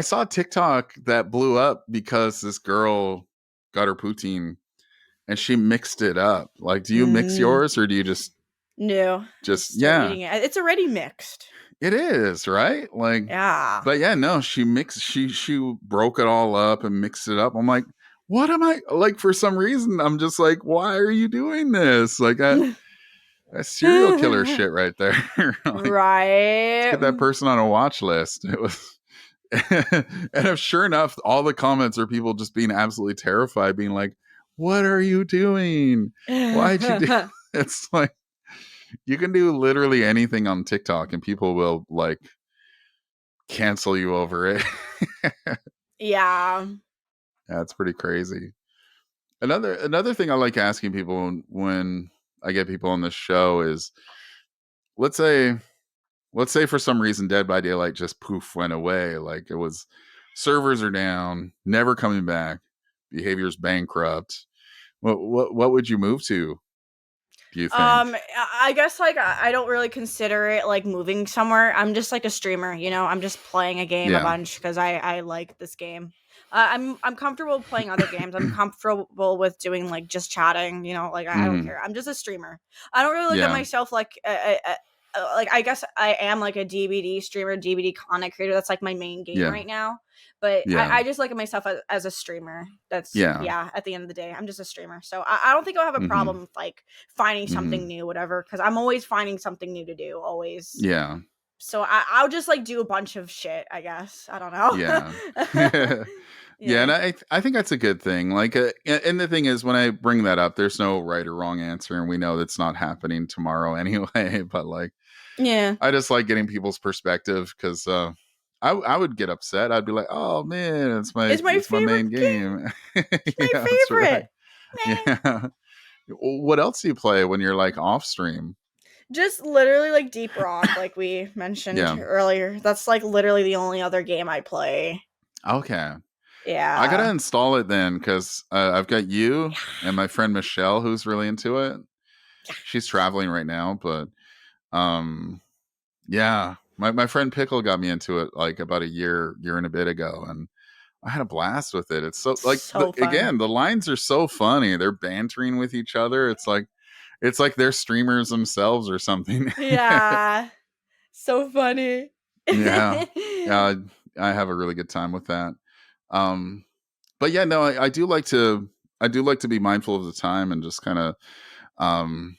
saw a TikTok that blew up because this girl got her poutine and she mixed it up. Like, do you mix yours, or do you just eating it? It's already mixed. It is, right? Like, yeah. But yeah, no, she broke it all up and mixed it up. I'm like, what am I like? For some reason, I'm just like, why are you doing this? Like, that's serial killer shit right there. Like, right. Let's get that person on a watch list. It was. And if sure enough, all the comments are people just being absolutely terrified, being like, what are you doing? Why'd you do? It's like, you can do literally anything on TikTok and people will like cancel you over it. Yeah. That's pretty crazy. Another thing I like asking people when I get people on this show is, let's say for some reason Dead by Daylight just poof went away. Like, it was, servers are down, never coming back, behavior's bankrupt. What would you move to, do you think? I guess like I don't really consider it like moving somewhere. I'm just like a streamer, you know. I'm just playing a game a bunch because I like this game. I'm comfortable playing other games. I'm comfortable with doing like just chatting, you know. Like I don't care. I'm just a streamer. I don't really look at myself like like I guess I am like a DVD streamer, DVD content creator. That's like my main game Yeah. right now. But Yeah. I just look at myself as a streamer. That's Yeah. yeah. At the end of the day, I'm just a streamer. So I don't think I'll have a Mhm. problem with like finding something Mhm. new, whatever. Because I'm always finding something new to do. Always. Yeah. So I'll just like do a bunch of shit. I guess I don't Yeah. know. Yeah, and Yeah. I think that's a good thing. Like, and the thing is, when I bring that up, there's no right or wrong answer, and we know that's not happening tomorrow anyway. But like, Yeah. I just like getting people's perspective because I would get upset. I'd be like, oh man, It's my it's my favorite main game. game. It's my Yeah, that's right. favorite. Man. Yeah. What else do you play when you're like off stream? Just literally like Deep Rock, like we mentioned Yeah. earlier. That's like literally the only other game I play. Okay. I gotta Yeah. install it then because I've got you and my friend Michelle who's really into it. She's traveling right now, but um, yeah, my friend Pickle got me into it like about a year and a bit ago, and I had a blast with it. It's so like So fun. again, the lines are so funny. They're bantering with each other. It's like they're streamers themselves or something. Yeah. So funny. Yeah, uh, I have a really good time with that. Um, but yeah, no, I do like to be mindful of the time and just kind of um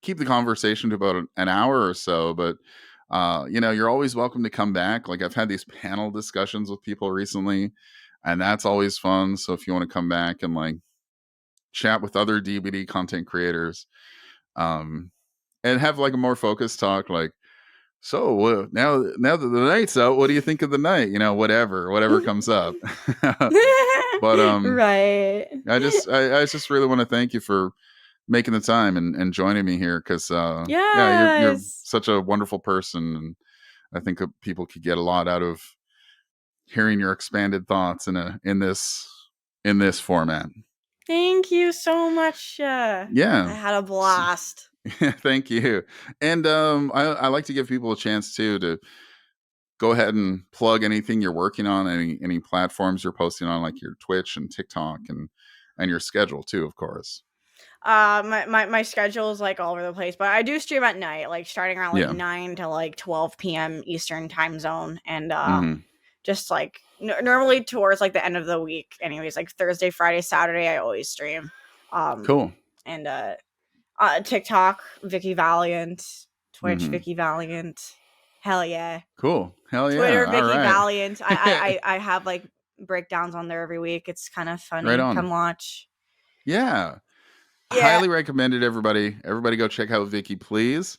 keep the conversation to about an hour or so. But you know, you're always welcome to come back. Like I've had these panel discussions with people recently, and that's always fun. So if you want to come back and like chat with other DVD content creators, um, and have like a more focused talk, like so now that the night's out, what do you think of the night? You know, whatever comes up. But Right. I just really want to thank you for making the time and joining me here because yeah, you're Yes. such a wonderful person, and I think people could get a lot out of hearing your expanded thoughts in this format. Thank you so much. I Yeah. had a blast. Thank you. And I like to give people a chance too to go ahead and plug anything you're working on, any platforms you're posting on, like your Twitch and TikTok, and your schedule too, of course. My schedule is like all over the place, but I do stream at night, like starting around like Yeah. 9 to like 12 p.m. Eastern time zone, and Hmm. just like normally towards like the end of the week, anyways, like Thursday, Friday, Saturday, I always stream. Um, Cool. and TikTok, VickiValiant, Twitch, Hmm. VickiValiant, hell yeah, Cool. Hell Twitter, yeah. All right. VickiValiant. I have like breakdowns on there every week. It's kind of Right funny. on. Come watch. Yeah. Yeah. Highly recommended, everybody. Everybody go check out Vicky, please.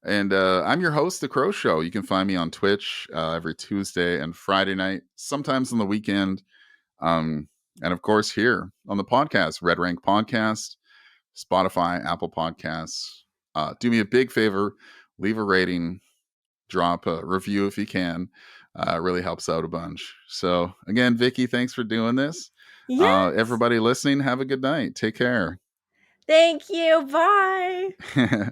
And I'm your host, The Crow Show. You can find me on Twitch every Tuesday and Friday night, sometimes on the weekend. Um, and of course, here on the podcast, Red Rank Podcast, Spotify, Apple Podcasts. Do me a big favor, leave a rating, drop a review if you can. It really helps out a bunch. So, again, Vicky, thanks for doing this. Yes. Everybody listening, have a good night. Take care. Thank you. Bye.